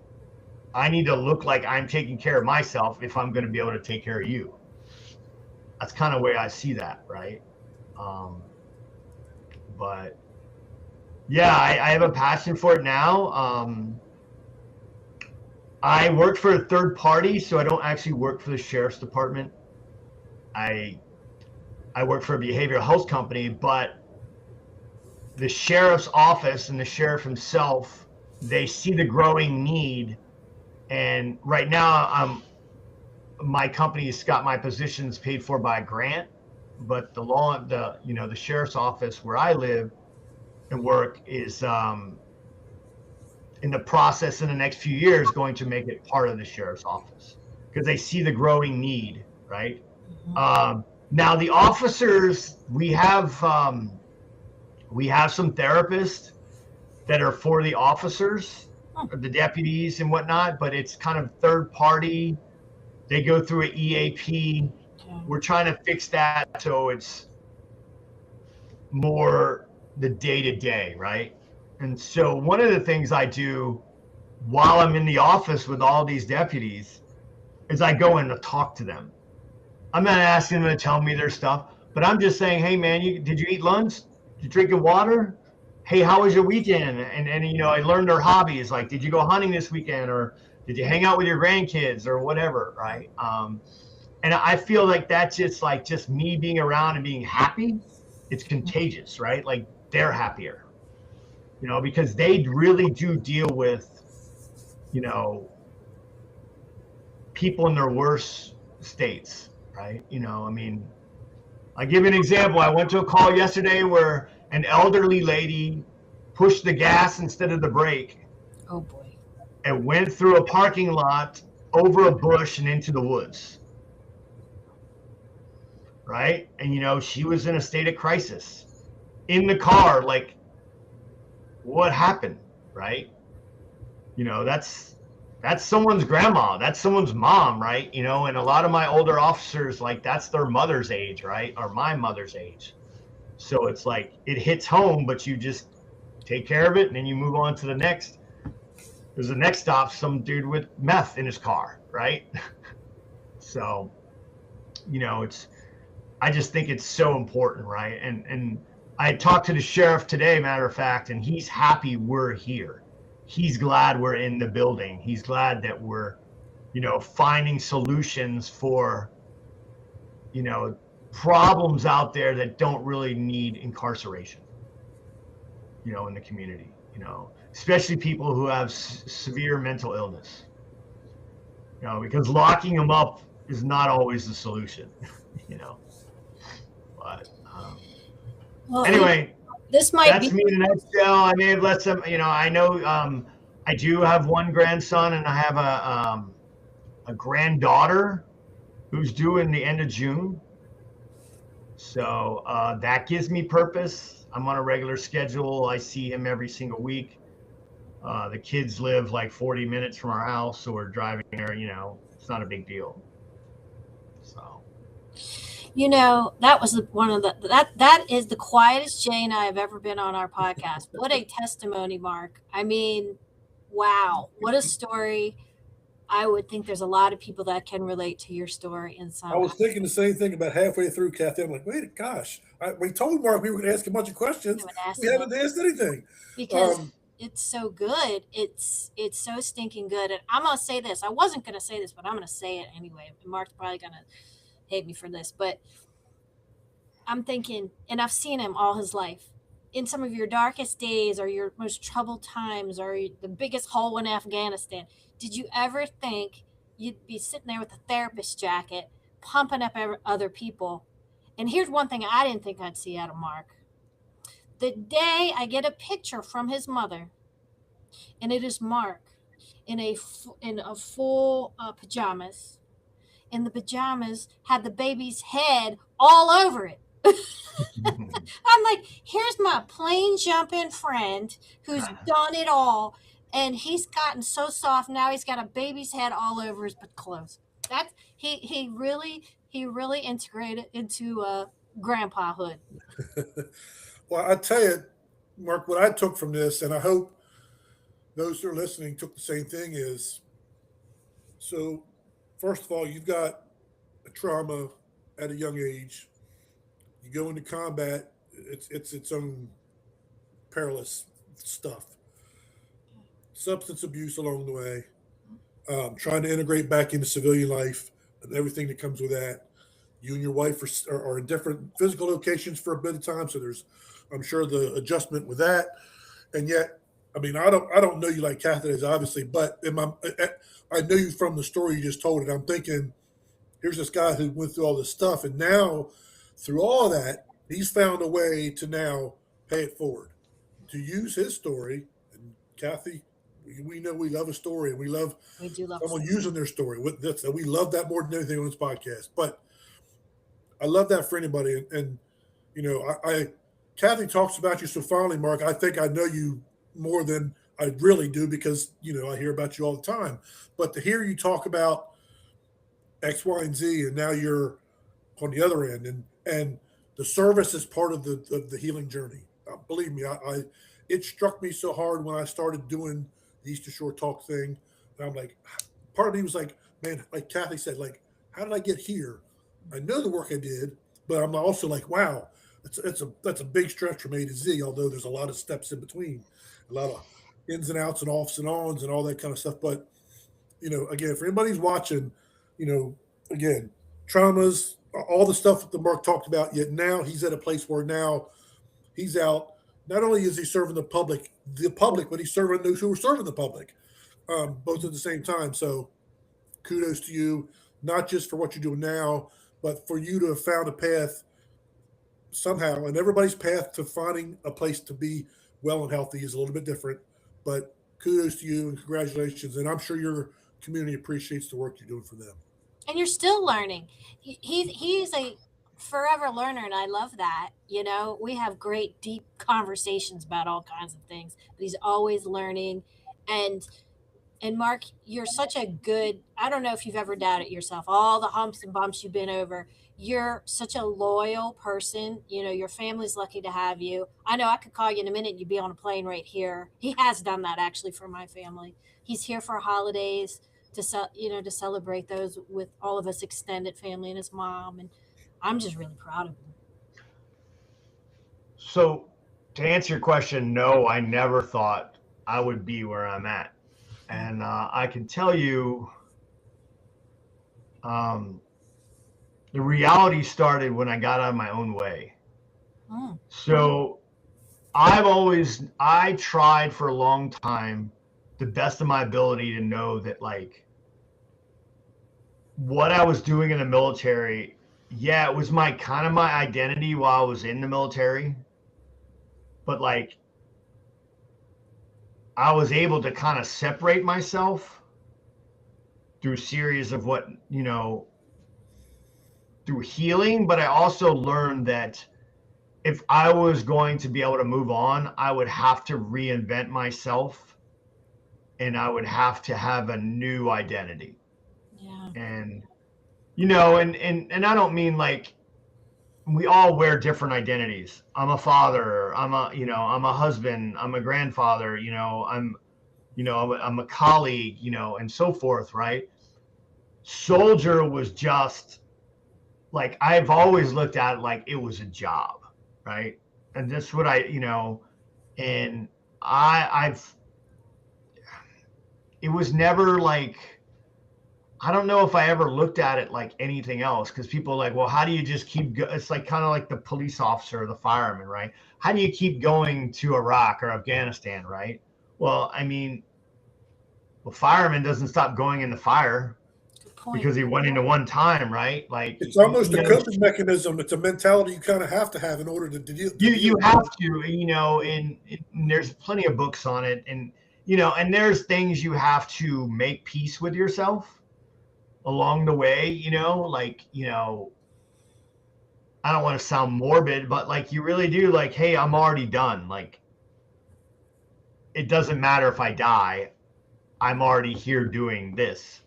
I need to look like I'm taking care of myself if I'm going to be able to take care of you. That's kind of the way I see that, right? But yeah, I have a passion for it now. I work for a third party, so I don't actually work for the sheriff's department. I work for a behavioral health company, but the sheriff's office and the sheriff himself, they see the growing need. And right now, my company's got my positions paid for by a grant, but the sheriff's office where I live and work is in the process in the next few years going to make it part of the sheriff's office because they see the growing need, right? Now the officers, we have some therapists that are for the officers, the deputies and whatnot, but it's kind of third party. They go through an EAP. We're trying to fix that so it's more the day-to-day, right? And so one of the things I do while I'm in the office with all these deputies is I go in to talk to them. I'm not asking them to tell me their stuff, but I'm just saying, hey man, did you eat lunch? Did you drink water? Hey, how was your weekend? And I learned their hobbies. Like, did you go hunting this weekend, or did you hang out with your grandkids or whatever, right? And I feel like that's just me being around and being happy. It's contagious, right? Like, they're happier, because they really do deal with, people in their worst states, right? I give you an example. I went to a call yesterday where an elderly lady pushed the gas instead of the brake. Oh boy. And went through a parking lot, over a bush, and into the woods. Right? And she was in a state of crisis. In the car, like, what happened? Right? That's someone's grandma, that's someone's mom, right? And a lot of my older officers, like, that's their mother's age, right? Or my mother's age. So it's like, it hits home, but you just take care of it and then you move on to the next. There's the next stop, some dude with meth in his car, right? So, I just think it's so important, right? And I talked to the sheriff today, matter of fact, and he's happy we're here. He's glad we're in the building. He's glad that we're, finding solutions for, problems out there that don't really need incarceration, in the community, especially people who have severe mental illness, because locking them up is not always the solution, but Well, anyway. This might That's me in a nutshell. I may have let some, I know I do have one grandson and I have a granddaughter who's due in the end of June. So that gives me purpose. I'm on a regular schedule. I see him every single week. The kids live like 40 minutes from our house, so we're driving there, it's not a big deal. So. That was one of that is the quietest Jay and I have ever been on our podcast. What a testimony, Mark. I mean, wow, what a story. I would think there's a lot of people that can relate to your story in some. I was thinking the same thing about halfway through, Kathy. I'm like, wait, gosh, we told Mark we were going to ask a bunch of questions. We haven't asked anything. Because it's so good. It's so stinking good. And I'm going to say this. I wasn't going to say this, but I'm going to say it anyway. Mark's probably going to hate me for this, but I'm thinking, and I've seen him all his life, in some of your darkest days or your most troubled times or the biggest hole in Afghanistan, did you ever think you'd be sitting there with a therapist jacket pumping up other people? And here's one thing I didn't think I'd see out of Mark. The day I get a picture from his mother, and it is Mark in a full pajamas, in the pajamas had the baby's head all over it. I'm like, here's my plain jumping friend who's done it all, and he's gotten so soft now he's got a baby's head all over his clothes. That's he really integrated into grandpahood. Well, I tell you, Mark, what I took from this, and I hope those who are listening took the same thing, is so first of all, you've got a trauma at a young age. You go into combat, it's its own perilous stuff. Substance abuse along the way, trying to integrate back into civilian life and everything that comes with that. You and your wife are in different physical locations for a bit of time, so there's, I'm sure, the adjustment with that. And yet, I mean, I don't know you like Kathy is, obviously, but I know you from the story you just told, and I'm thinking, here's this guy who went through all this stuff, and now through all that, he's found a way to now pay it forward, to use his story. And Kathy, we know we love a story, and we do love someone stories. using their story. We love that more than anything on this podcast. But I love that for anybody. And you know, Kathy talks about you so fondly, Mark. I think I know you more than I really do, because you know I hear about you all the time. But to hear you talk about X, Y, and Z, and now you're on the other end, and the service is part of the healing journey. Believe me, I it struck me so hard when I started doing the Eastern Shore Talk thing. And I'm like, part of me was like, man, like Kathy said, like, how did I get here? I know the work I did, but I'm also like, wow, that's a big stretch from A to Z. Although there's a lot of steps in between, a lot of ins and outs and offs and ons and all that kind of stuff. But you know, again, for anybody's watching, you know, again, traumas, all the stuff that Mark talked about. Yet now he's at a place where now he's out. Not only is he serving the public, but he's serving those who are serving the public, both at the same time. So kudos to you, not just for what you're doing now, but for you to have found a path somehow. And everybody's path to finding a place to be well and healthy is a little bit different. But kudos to you and congratulations. And I'm sure your community appreciates the work you're doing for them. And you're still learning. He's a forever learner, and I love that. You know, we have great deep conversations about all kinds of things, but he's always learning. And Mark, you're such a good, I don't know if you've ever doubted yourself, all the humps and bumps you've been over. You're such a loyal person. You know, your family's lucky to have you. I know I could call you in a minute and you'd be on a plane right here. He has done that actually for my family. He's here for holidays to to celebrate those with all of us extended family and his mom. And I'm just really proud of him. So to answer your question, no, I never thought I would be where I'm at. And I can tell you, the reality started when I got out of my own way. So I tried for a long time, the best of my ability, to know that like what I was doing in the military, yeah, it was my identity while I was in the military. But like I was able to kind of separate myself through a series of through healing. But I also learned that if I was going to be able to move on, I would have to reinvent myself, and I would have to have a new identity. Yeah. And, and I don't mean like, we all wear different identities. I'm a father, I'm a husband, I'm a grandfather, I'm a colleague, and so forth. Right. Soldier was just like, I've always looked at it like it was a job. Right. And that's what and it was never like, I don't know if I ever looked at it like anything else, because people are like, well, how do you just keep it's like kind of like the police officer or the fireman, right? How do you keep going to Iraq or Afghanistan, right? Well, I mean, the fireman doesn't stop going in the fire because he went into one time, right? Like it's almost a coping mechanism. It's a mentality you kind of have to have in order to deal. You have to, and there's plenty of books on it, and and there's things you have to make peace with yourself. along the way, like, I don't want to sound morbid, but like you really do, like, hey, I'm already done. Like, it doesn't matter if I die, I'm already here doing this,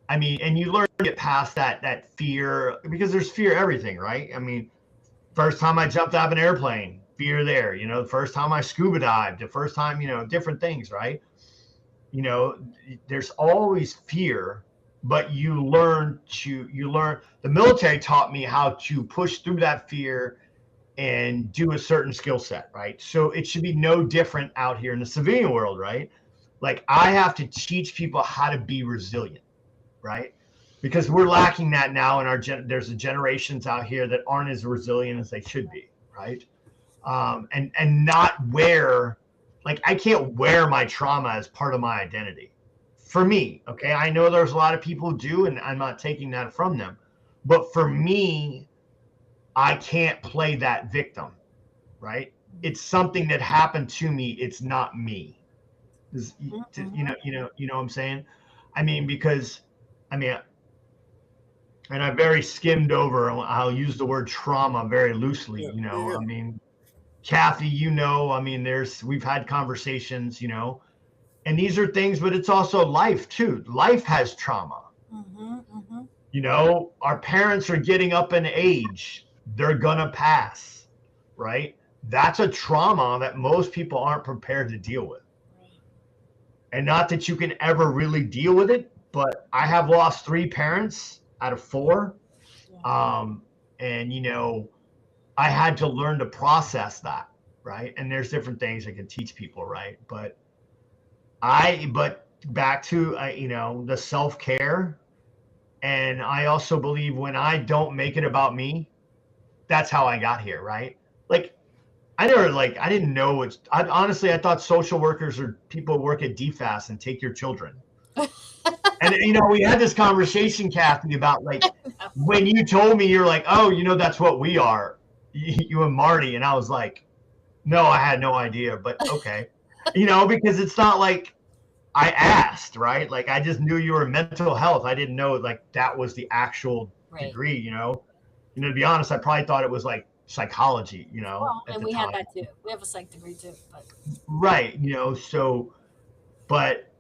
I mean, and you learn to get past that fear, because there's fear everything, right? I mean, first time I jumped out of an airplane, fear there, the first time I scuba dived, the first time, different things, right? There's always fear, but you learn, the military taught me how to push through that fear and do a certain skill set, right? So it should be no different out here in the civilian world, right? Like, I have to teach people how to be resilient, right? Because we're lacking that now in there's generations out here that aren't as resilient as they should be, right? And not wear, like, I can't wear my trauma as part of my identity. For me, okay, I know there's a lot of people who do, and I'm not taking that from them, but for me, I can't play that victim, right? It's something that happened to me. It's not me. You know what I'm saying? I mean, because, and I very skimmed over. I'll use the word trauma very loosely. Yeah. I mean, Kathy, I mean, we've had conversations, and these are things, but it's also life too. Life has trauma. Our parents are getting up in age. They're gonna pass, right? That's a trauma that most people aren't prepared to deal with. And not that you can ever really deal with it, but I have lost 3 parents out of 4. And I had to learn to process that, right? And there's different things I can teach people, right? But back to the self-care. And I also believe when I don't make it about me, that's how I got here, right? Like, I didn't know honestly, I thought social workers are people who work at DFAS and take your children. And we had this conversation, Kathy, about like when you told me, you're like, oh, that's what we are, you and Marty. And I was like, no, I had no idea, but okay. Because it's not like I asked, right? Like, I just knew you were mental health. I didn't know like that was the actual degree, to be honest, I probably thought it was like psychology, Well, and we had that too. We have a psych degree too. But. Right. So, but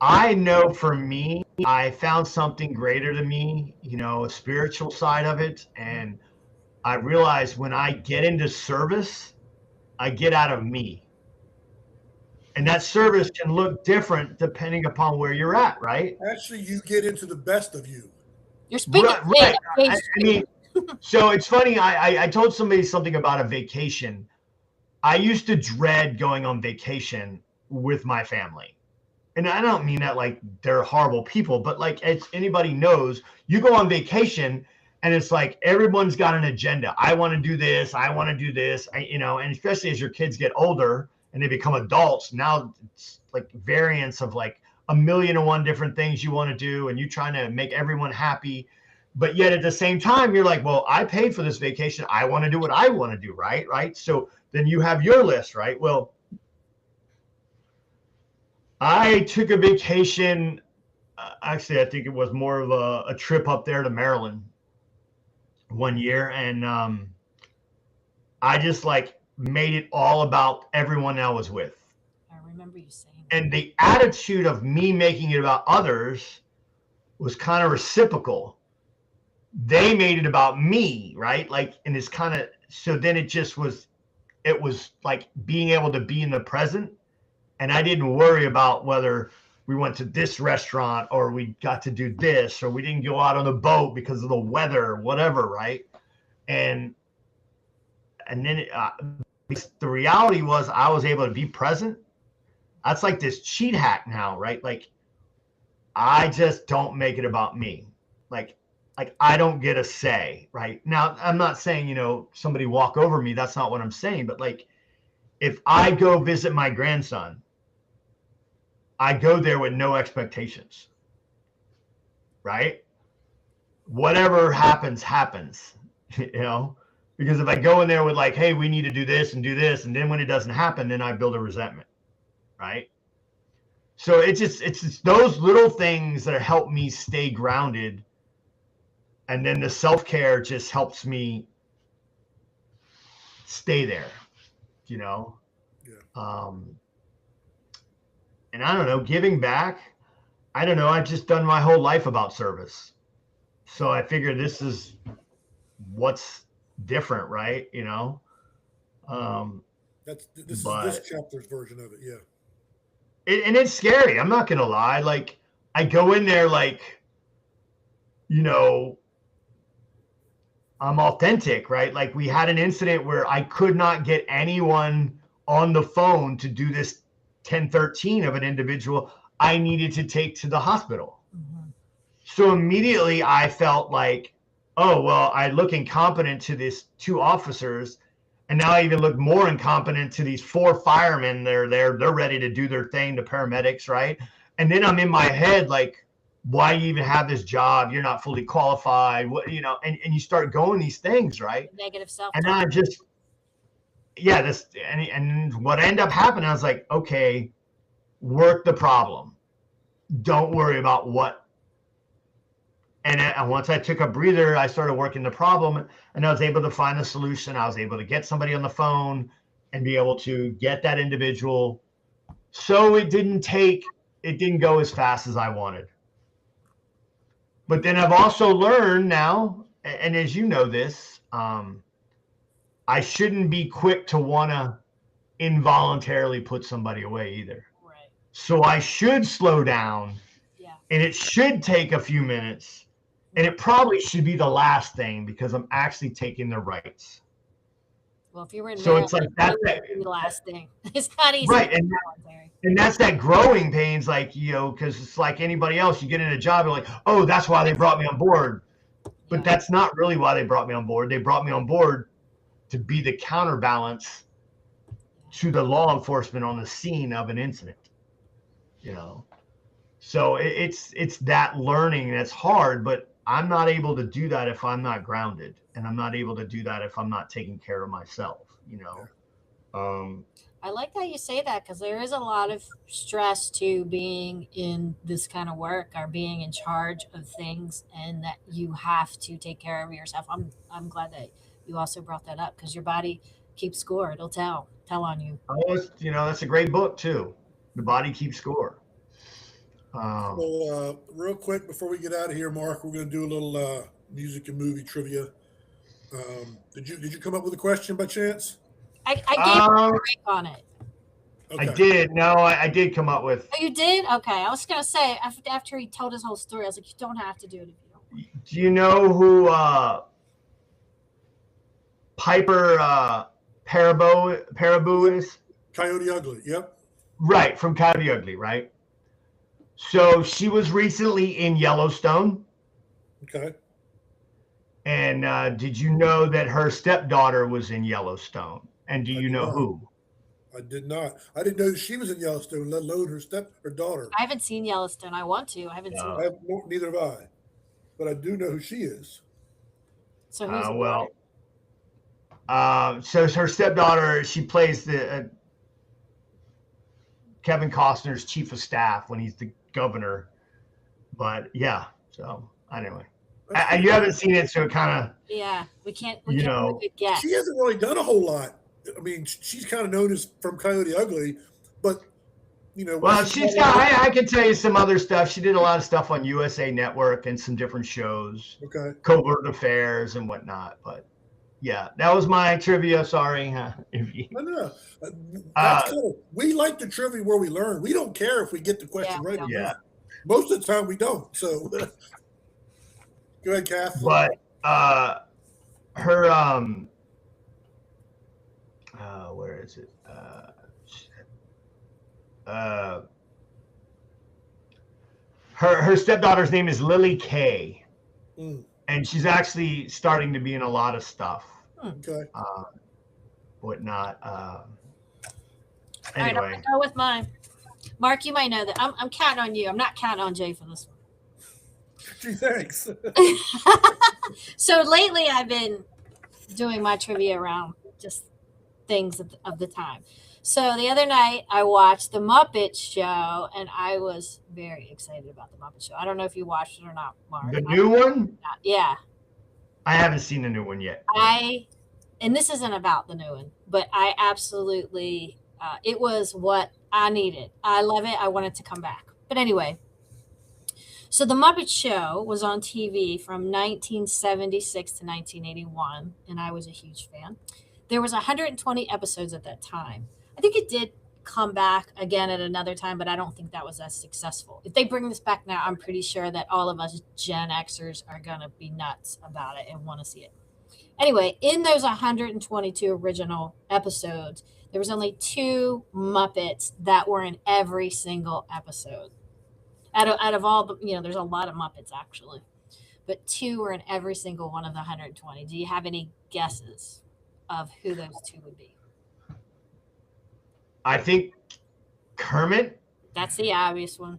I know for me, I found something greater than me, a spiritual side of it. And I realized when I get into service, I get out of me. And that service can look different depending upon where you're at, right? Actually, you get into the best of you. You're speaking. Right. I mean, so it's funny. I told somebody something about a vacation. I used to dread going on vacation with my family. And I don't mean that like they're horrible people, but like, as anybody knows, you go on vacation and it's like everyone's got an agenda. I want to do this. I want to do this. And especially as your kids get older and they become adults, now it's like variants of like 1,000,001 different things you want to do, and you trying to make everyone happy. But yet at the same time, you're like, well, I paid for this vacation. I want to do what I want to do. Right. So then you have your list, right? Well, I took a vacation. Actually, I think it was more of a trip up there to Maryland one year. And I just like made it all about everyone I was with. I remember you saying. And the attitude of me making it about others was kind of reciprocal. They made it about me, right? Like, and it's kind of, so then it was like being able to be in the present. And I didn't worry about whether we went to this restaurant or we got to do this, or we didn't go out on the boat because of the weather or whatever, right? And then the reality was I was able to be present. That's like this cheat hack now, right? Like, I just don't make it about me. Like I don't get a say, right? Now, I'm not saying, somebody walk over me. That's not what I'm saying. But like, if I go visit my grandson, I go there with no expectations, right? Whatever happens, because if I go in there with like, hey, we need to do this, and then when it doesn't happen, then I build a resentment, right? So it's just those little things that help me stay grounded. And then the self-care just helps me stay there, you know? Yeah. And I don't know, giving back, I don't know. I've just done my whole life about service. So I figure this is what's different, right? You know? This is But this chapter's version of it. Yeah. and it's scary. I'm not gonna lie. Like I go in there like, you know, I'm authentic, right? Like we had an incident where I could not get anyone on the phone to do this 1013 of an individual I needed to take to the hospital. Mm-hmm. So immediately I felt like, oh, well, I look incompetent to these 2 officers. And now I even look more incompetent to these 4 firemen. They're ready to do their thing, the paramedics, right? And then I'm in my head like, why you even have this job? You're not fully qualified. What, you know, and you start going these things, right? Negative self. And I just, yeah, this and what ended up happening, I was like, okay, work the problem. Don't worry about what. And once I took a breather, I started working the problem, and I was able to find a solution. I was able to get somebody on the phone and be able to get that individual. So it didn't go as fast as I wanted. But then I've also learned now, and as you know this, I shouldn't be quick to want to involuntarily put somebody away either. Right. So I should slow down, Yeah. and it should take a few minutes. And it probably should be the last thing because I'm actually taking their rights. Well, if you were in So it's like that's the last thing. It's not easy. Right. And that's that growing pains, like, you know, because it's like anybody else, you get in a job, you're like, oh, that's why they brought me on board. But Yeah. that's not really why they brought me on board. They brought me on board to be the counterbalance to the law enforcement on the scene of an incident, you know. So it's that learning that's hard, but I'm not able to do that if I'm not grounded, and I'm not able to do that if I'm not taking care of myself, you know. I like that you say that because there is a lot of stress to being in this kind of work or being in charge of things, and that you have to take care of yourself. I'm glad that you also brought that up because your body keeps score. It'll tell on you. You know, that's a great book too. The Body Keeps Score. So real quick before we get out of here, Mark, we're going to do a little music and movie trivia. Did you come up with a question by chance? I gave you a break on it. Okay. I did. No, I did come up with. Oh, you did? Okay. I was gonna say after he told his whole story, I was like, you don't have to do it if you don't. Do you know who Piper Perabo is? Coyote Ugly. Yep. Right, from Coyote Ugly, right? So she was recently in Yellowstone. Okay. And did you know that her stepdaughter was in Yellowstone? And do you know who? I did not. I didn't know she was in Yellowstone, let alone her daughter. I haven't seen Yellowstone. I want to. I haven't seen it. Neither have I. But I do know who she is. So who's so her stepdaughter, she plays the Kevin Costner's chief of staff when he's the governor. But yeah, so anyway. You haven't seen it, so it kind of. Yeah, we can't you know, guess. She hasn't really done a whole lot. I mean, she's kind of known as from Coyote Ugly, but you know. Well, she's got. I can tell you some other stuff. She did a lot of stuff on USA Network and some different shows. Okay. Covert Affairs and whatnot, but yeah, that was my trivia. Sorry, No. We like the trivia where we learn. We don't care if we get the question right or not. Most of the time, we don't. So. Go ahead, Kath. But her where is it? Her stepdaughter's name is Lily Kay, and she's actually starting to be in a lot of stuff. Okay. Whatnot. Anyway. All right, I'm gonna go with mine. Mark, you might know that. I'm counting on you. I'm not counting on Jay for this one. Gee, thanks. So lately I've been doing my trivia around just things of the time. So the other night I watched The Muppet Show, and I was very excited about The Muppet Show. I don't know if you watched it or not, Mark. The new one? Yeah. I haven't seen the new one yet. And this isn't about the new one, but I absolutely, it was what I needed. I love it. I want it to come back. But anyway, so The Muppet Show was on TV from 1976 to 1981, and I was a huge fan. There was 120 episodes at that time. I think it did come back again at another time, but I don't think that was as successful. If they bring this back now, I'm pretty sure that all of us Gen Xers are going to be nuts about it and want to see it. Anyway, in those 122 original episodes, there was only 2 Muppets that were in every single episode. Out of all the, there's a lot of Muppets actually, but 2 were in every single one of the 120. Do you have any guesses of who those 2 would be? I think Kermit. That's the obvious one.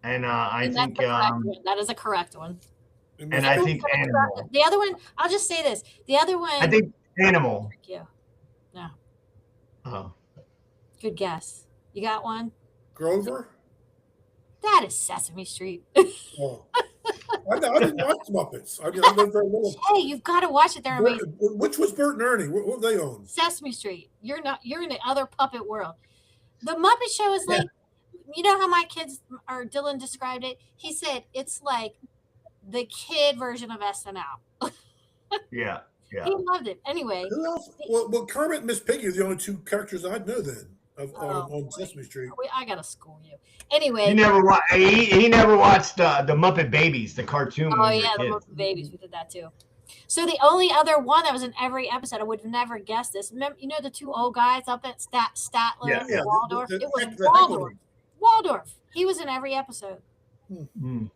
And I think that is a correct one. And I think Animal. The other one, I'll just say this. The other one, I think Animal. Thank you. No. Oh. Good guess. You got one? Grover? That is Sesame Street. Oh. I didn't watch Muppets. I know very little. Hey, you've got to watch it. They're amazing. Which was Bert and Ernie? What they own? Sesame Street. You're in the other puppet world. The Muppet Show is like, you know how my kids or Dylan described it? He said it's like the kid version of SNL. Yeah. He loved it. Anyway. Who else? Well, Kermit and Miss Piggy are the only 2 characters I know then on Sesame Street. I gotta school you. Anyway, he never watched the Muppet Babies, the cartoon. Oh yeah, the Muppet Babies. We did that too. So the only other one that was in every episode, I would have never guessed this. Remember, the 2 old guys up at Statler and Waldorf? It was Waldorf. Waldorf. He was in every episode. Mm-hmm.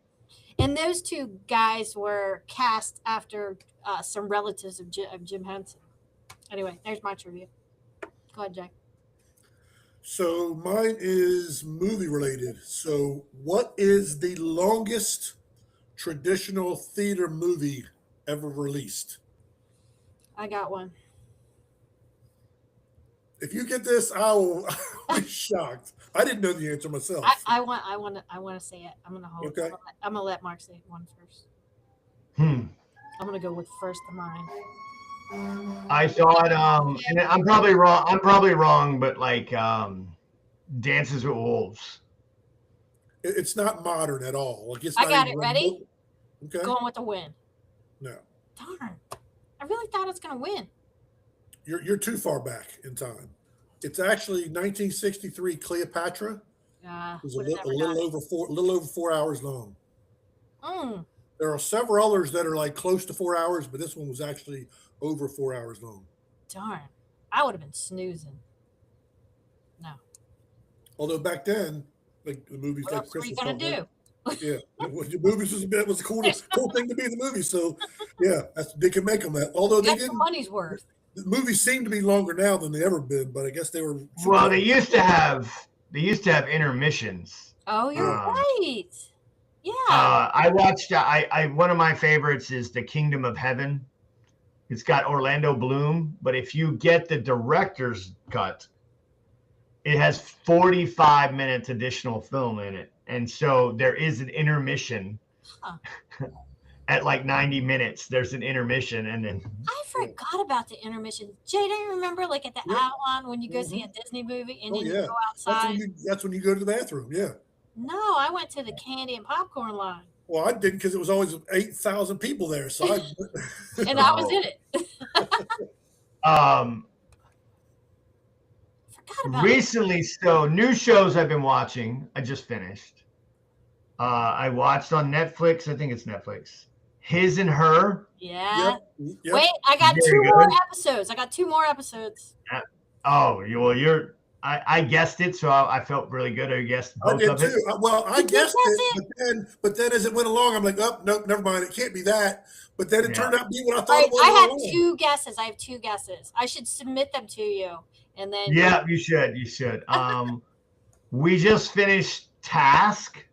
And those 2 guys were cast after some relatives of Jim Henson. Anyway, there's my trivia. Go ahead, Jack. So mine is movie related. So what is the longest traditional theater movie ever released? I got one. If you get this, I will be shocked. I didn't know the answer myself. I want to say it. I'm gonna hold. Okay. I'm gonna let Mark say one first. I'm gonna go with first of mine. I saw it. And I'm probably wrong, but like Dances with Wolves. It's not modern at all. Like it's I not got it. even Ready? Okay. Going with the win. No. Darn. I really thought it was gonna win. You're too far back in time. It's actually 1963 Cleopatra. It was a little over 4 hours long. There are several others that are like close to 4 hours, but this one was actually over 4 hours long. Darn. I would have been snoozing. No. Although back then, like the movies What like else were you Christmas. gonna do? Yeah, the movies was a cool thing to be in the movie. So yeah, they can make them that. Although they didn't. Money's worth. The movies seem to be longer now than they ever been, but I guess they were. Well, they used to have intermissions. Oh, you're right. Yeah. I watched. One of my favorites is The Kingdom of Heaven. It's got Orlando Bloom, but if you get the director's cut, it has 45 minutes additional film in it, and so there is an intermission. At like 90 minutes, there's an intermission, and then I forgot about the intermission. Jay, do you remember like at the Outlawn when you go see a Disney movie and then you go outside? That's when you go to the bathroom. Yeah. No, I went to the candy and popcorn line. Well, I didn't because it was always 8,000 people there, so and I was in it. Forgot about recently, so new shows I've been watching. I just finished. I watched on Netflix. I think it's Netflix. His and Her. Yeah. Yep. Wait, I got two more episodes. Oh, well, I guessed it, so I felt really good. I guessed both of it. Well, I guessed it, but then as it went along, I'm like, oh, nope, never mind. It can't be that. But then it turned out to be what I thought it was. I have 2 guesses. I have 2 guesses. I should submit them to you, and then. Yeah, you should. We just finished Task.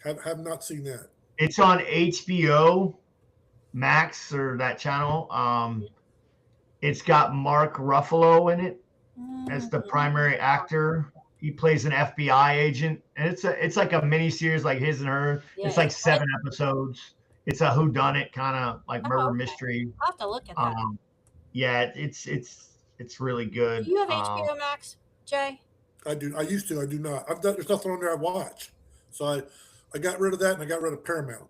Have not seen that. It's on HBO Max or that channel. It's got Mark Ruffalo in it. as the primary actor. He plays an FBI agent, and it's like a mini series like his and her. Yeah, it's like it's 7 episodes. It's a whodunit kind of like murder okay. mystery. I'll have to look at that. Yeah, it's really good. Do you have HBO Max, Jay? I do. I used to. I do not. There's nothing on there I watch. So I got rid of that, and I got rid of Paramount.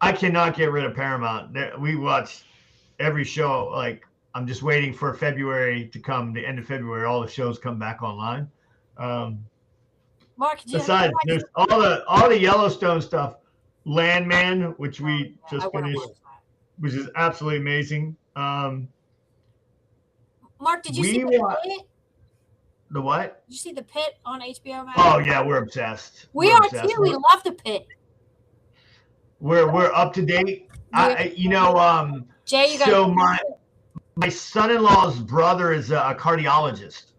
I cannot get rid of Paramount. We watch every show. Like, I'm just waiting for February to come. The end of February, all the shows come back online. Mark, besides, there's all the Yellowstone stuff. Landman, which we just finished, which is absolutely amazing. Mark, did you see the Pit? The what? Did you see the Pit on HBO Max? Oh yeah, we're obsessed. We're obsessed too. We love the Pit. We're up to date. Jay, you got so my son-in-law's brother is a cardiologist.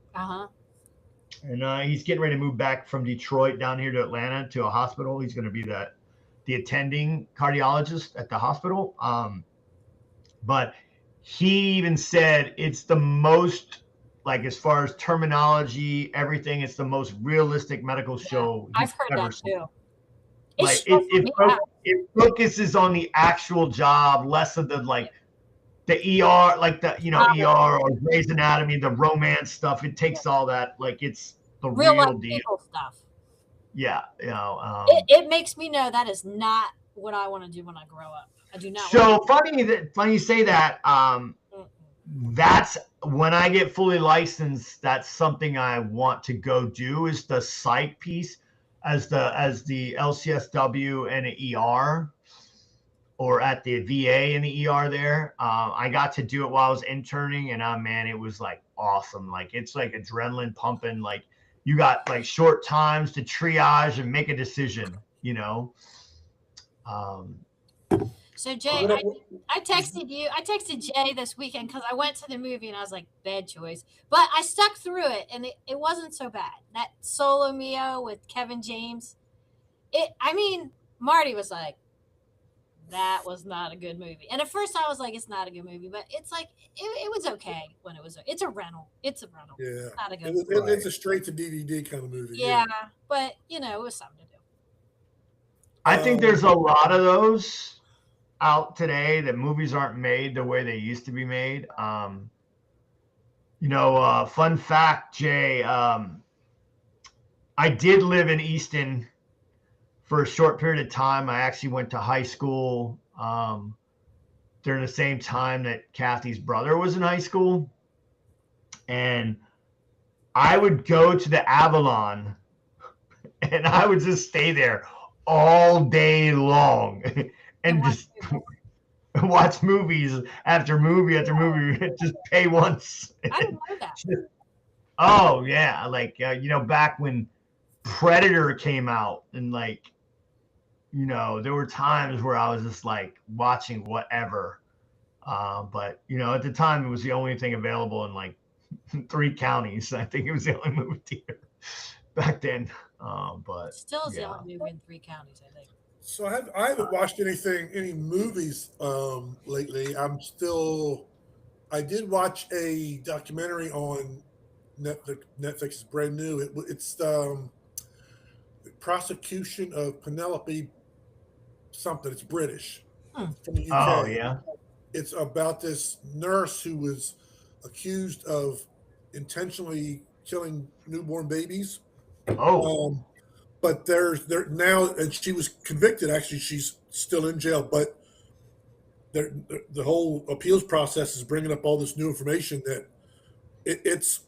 And he's getting ready to move back from Detroit down here to Atlanta to a hospital. He's going to be the attending cardiologist at the hospital. But he even said it's the most, like, as far as terminology, everything, it's the most realistic medical show I've heard that seen. too. Like it focuses on the actual job, less of the the ER, like the ER or Grey's Anatomy, the romance stuff. It takes all that, like, it's the real deal stuff. Yeah, it makes me know that is not what I want to do when I grow up. I do not. So funny you say that. That's when I get fully licensed. That's something I want to go do, is the psych piece as the LCSW and the ER, or at the VA in the ER there. I got to do it while I was interning, and man, it was like awesome. Like, it's like adrenaline pumping. Like, you got like short times to triage and make a decision, So Jay, I texted you. I texted Jay this weekend because I went to the movie and I was like, bad choice. But I stuck through it and it wasn't so bad. That Solo Mio with Kevin James. Marty was like, that was not a good movie. And at first I was like, it's not a good movie, but it's like, it was okay when it was. It's a rental. Yeah. It's not a good movie. It's a straight to DVD kind of movie. Yeah. But it was something to do. I think there's a lot of those out today that movies aren't made the way they used to be made. Fun fact, Jay, I did live in Easton for a short period of time. I actually went to high school during the same time that Kathy's brother was in high school. And I would go to the Avalon and I would just stay there all day long and just watch movies after movie after movie. Just pay once. I didn't know that. Oh yeah, like back when Predator came out, and there were times where I was just like watching whatever. But at the time it was the only thing available in like 3 counties. I think it was the only movie theater back then. But still is the only movie in 3 counties, I think. So I haven't watched any movies lately. I did watch a documentary on Netflix. It's brand new. It's the prosecution of Penelope something. It's British from the UK. Oh yeah. It's about this nurse who was accused of intentionally killing newborn babies. Oh. But there now, and she was convicted. Actually, she's still in jail. But the whole appeals process is bringing up all this new information that it's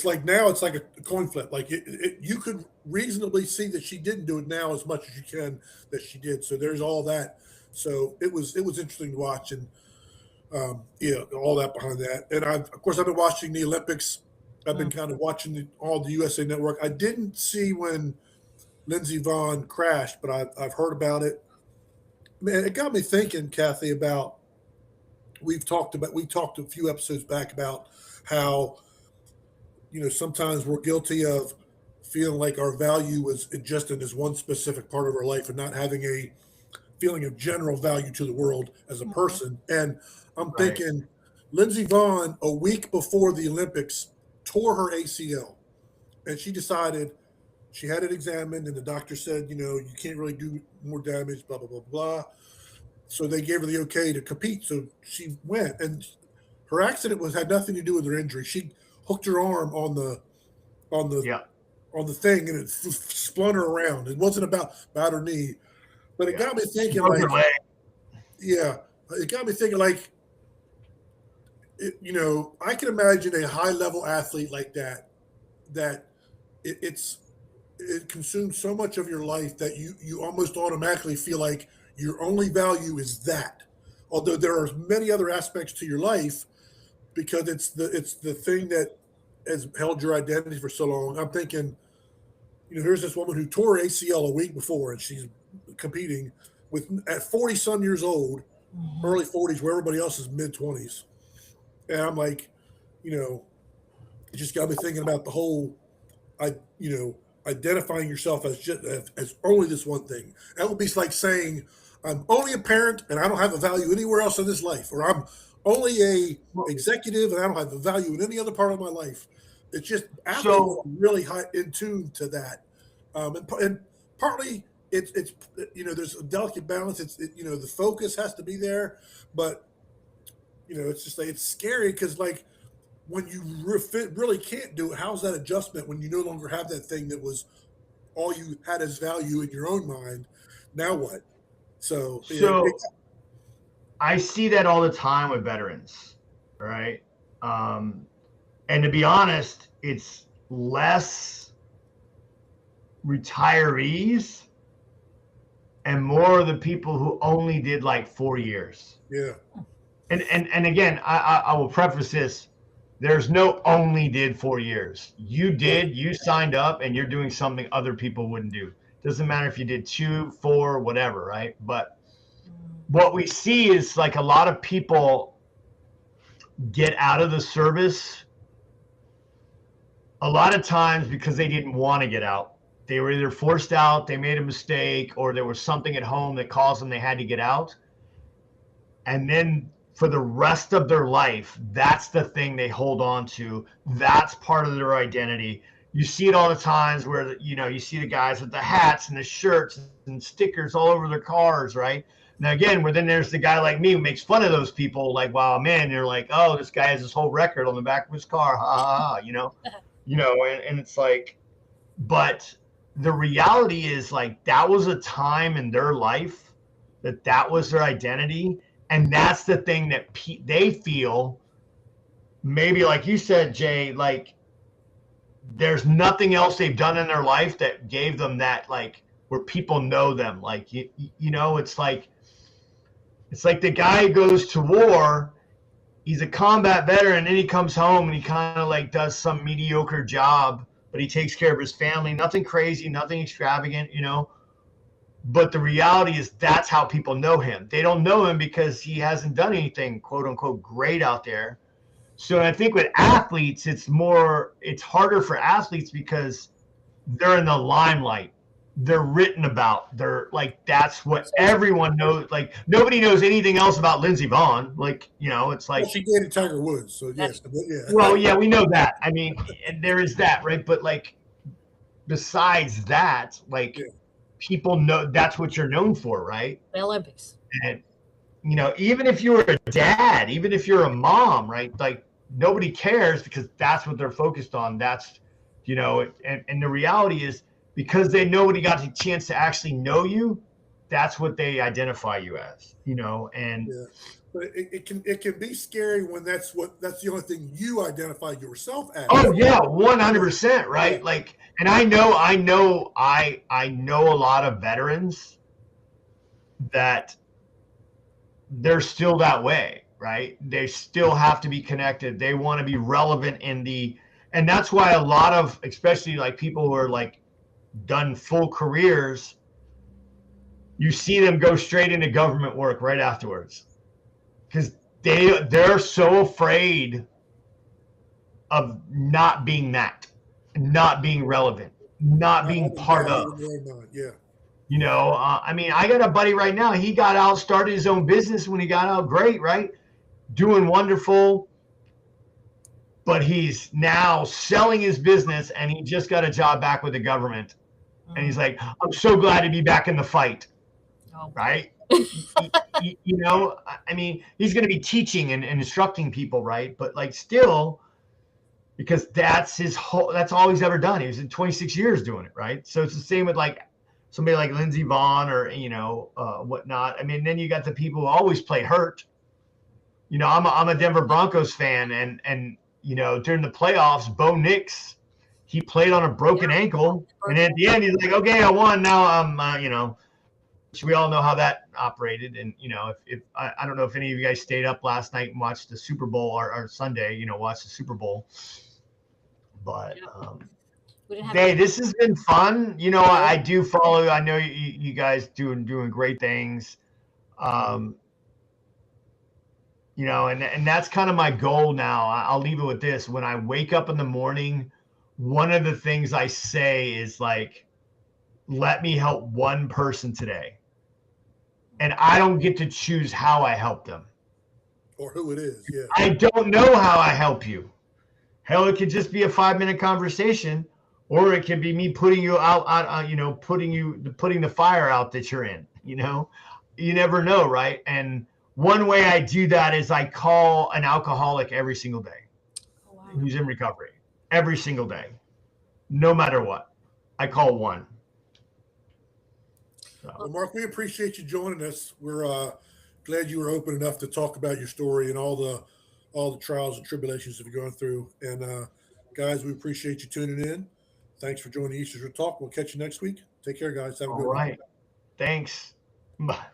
like now it's like a coin flip. Like you could reasonably see that she didn't do it now as much as you can that she did. So there's all that. So it was interesting to watch, and all that behind that. And I've been watching the Olympics. I've been kind of watching all the USA Network. I didn't see when Lindsey Vonn crashed, but I've heard about it. Man, it got me thinking, Kathy, about we talked a few episodes back about how sometimes we're guilty of feeling like our value was just in this one specific part of our life and not having a feeling of general value to the world as a person. And I'm thinking, Lindsey Vonn, a week before the Olympics, tore her ACL, and she decided she had it examined, and the doctor said, you can't really do more damage, blah blah blah blah. So they gave her the okay to compete. So she went, and her accident had nothing to do with her injury. She hooked her arm on the Yeah. on the thing, and it spun her around. It wasn't about her knee, but it got me thinking, Broke her like, leg. yeah, it got me thinking, like, I can imagine a high level athlete like that it consumes so much of your life that you almost automatically feel like your only value is that. Although there are many other aspects to your life, because it's the thing that has held your identity for so long. I'm thinking, here's this woman who tore her ACL a week before, and she's competing at 40 some years old, early 40s, where everybody else is mid 20s. And I'm like, it just got me thinking about the whole, identifying yourself as only this one thing. That would be like saying, I'm only a parent and I don't have a value anywhere else in this life, or I'm only a executive and I don't have a value in any other part of my life. It's just athletes really high in tune to that, and partly it's there's a delicate balance. The focus has to be there, but it's just like, it's scary, because like, when you really can't do it, how's that adjustment when you no longer have that thing that was all you had as value in your own mind? Now what? So I see that all the time with veterans, right? And to be honest, it's less retirees and more the people who only did like 4 years. Yeah. And again, I will preface this. There's no only did 4 years. You signed up, and you're doing something other people wouldn't do. Doesn't matter if you did 2, 4, whatever, right? But what we see is, like, a lot of people get out of the service a lot of times because they didn't want to get out. They were either forced out, they made a mistake, or there was something at home that caused them, they had to get out. And then for the rest of their life, that's the thing they hold on to. That's part of their identity. You see it all the times where, you see the guys with the hats and the shirts and stickers all over their cars, right? Now, again, then there's the guy like me who makes fun of those people, like, wow, man, you're like, oh, this guy has this whole record on the back of his car, ha, ha, ha, and it's like, but the reality is, like, that was a time in their life that was their identity. And that's the thing that they feel, maybe like you said, Jay, like, there's nothing else they've done in their life that gave them that, like, where people know them. Like, it's like the guy who goes to war, he's a combat veteran, and then he comes home and he kind of like does some mediocre job, but he takes care of his family, nothing crazy, nothing extravagant, But the reality is, that's how people know him. They don't know him because he hasn't done anything, quote unquote, great out there. So I think with athletes, it's harder for athletes because they're in the limelight. They're written about. They're like, that's what everyone knows. Like, nobody knows anything else about Lindsey Vonn. Like, it's like, well, she dated Tiger Woods, so yes. Yeah. Well, yeah, we know that. I mean, and there is that, right? But like, besides that, like, people know that's what you're known for, right? The Olympics. And even if you're a dad, even if you're a mom, right? Like, nobody cares because that's what they're focused on. That's, and the reality is, because nobody got the chance to actually know you, that's what they identify you as, and yeah. But it can be scary when that's the only thing you identify yourself as. Oh yeah, 100%, right? Like, and I know a lot of veterans that they're still that way, right? They still have to be connected. They want to be relevant and that's why a lot of, especially like people who are like done full careers, you see them go straight into government work right afterwards. Because they're so afraid of not being that, not being relevant, not being part of. Yeah. I mean, I got a buddy right now. He got out, started his own business when he got out. Great, right? doing wonderful, but he's now selling his business and he just got a job back with the government. And he's like, I'm so glad to be back in the fight. Oh. Right? You know, I mean, he's going to be teaching and instructing people, right? But like still, because that's all he's ever done. He was in 26 years doing it, right? So it's the same with like somebody like Lindsey Vonn or, you know, whatnot. I mean, then you got the people who always play hurt. You know, I'm a Denver Broncos fan, and you know, during the playoffs, Bo Nix, he played on a broken ankle, and at the end, he's like, okay, I won. Now I'm, you know, we all know how that operated. And you know, if I don't know if any of you guys stayed up last night and watched the Super Bowl or Sunday, you know, watched the Super Bowl. But hey, this has been fun. You know, I do follow. I know you guys doing great things. You know, and that's kind of my goal now. I'll leave it with this. When I wake up in the morning, one of the things I say is like, let me help one person today. And I don't get to choose how I help them. Or who it is, yeah. I don't know how I help you. Hell, it could just be a 5-minute conversation, or it could be me putting you out, you know, putting the fire out that you're in, you know. You never know, right? And one way I do that is I call an alcoholic every single day who's in recovery, every single day, no matter what. I call one. So. Well, Mark, we appreciate you joining us. We're glad you were open enough to talk about your story and all the trials and tribulations that you're going through. And guys, we appreciate you tuning in. Thanks for joining Easter Talk. We'll catch you next week. Take care, guys. Have a good one. All right. Thanks. Bye.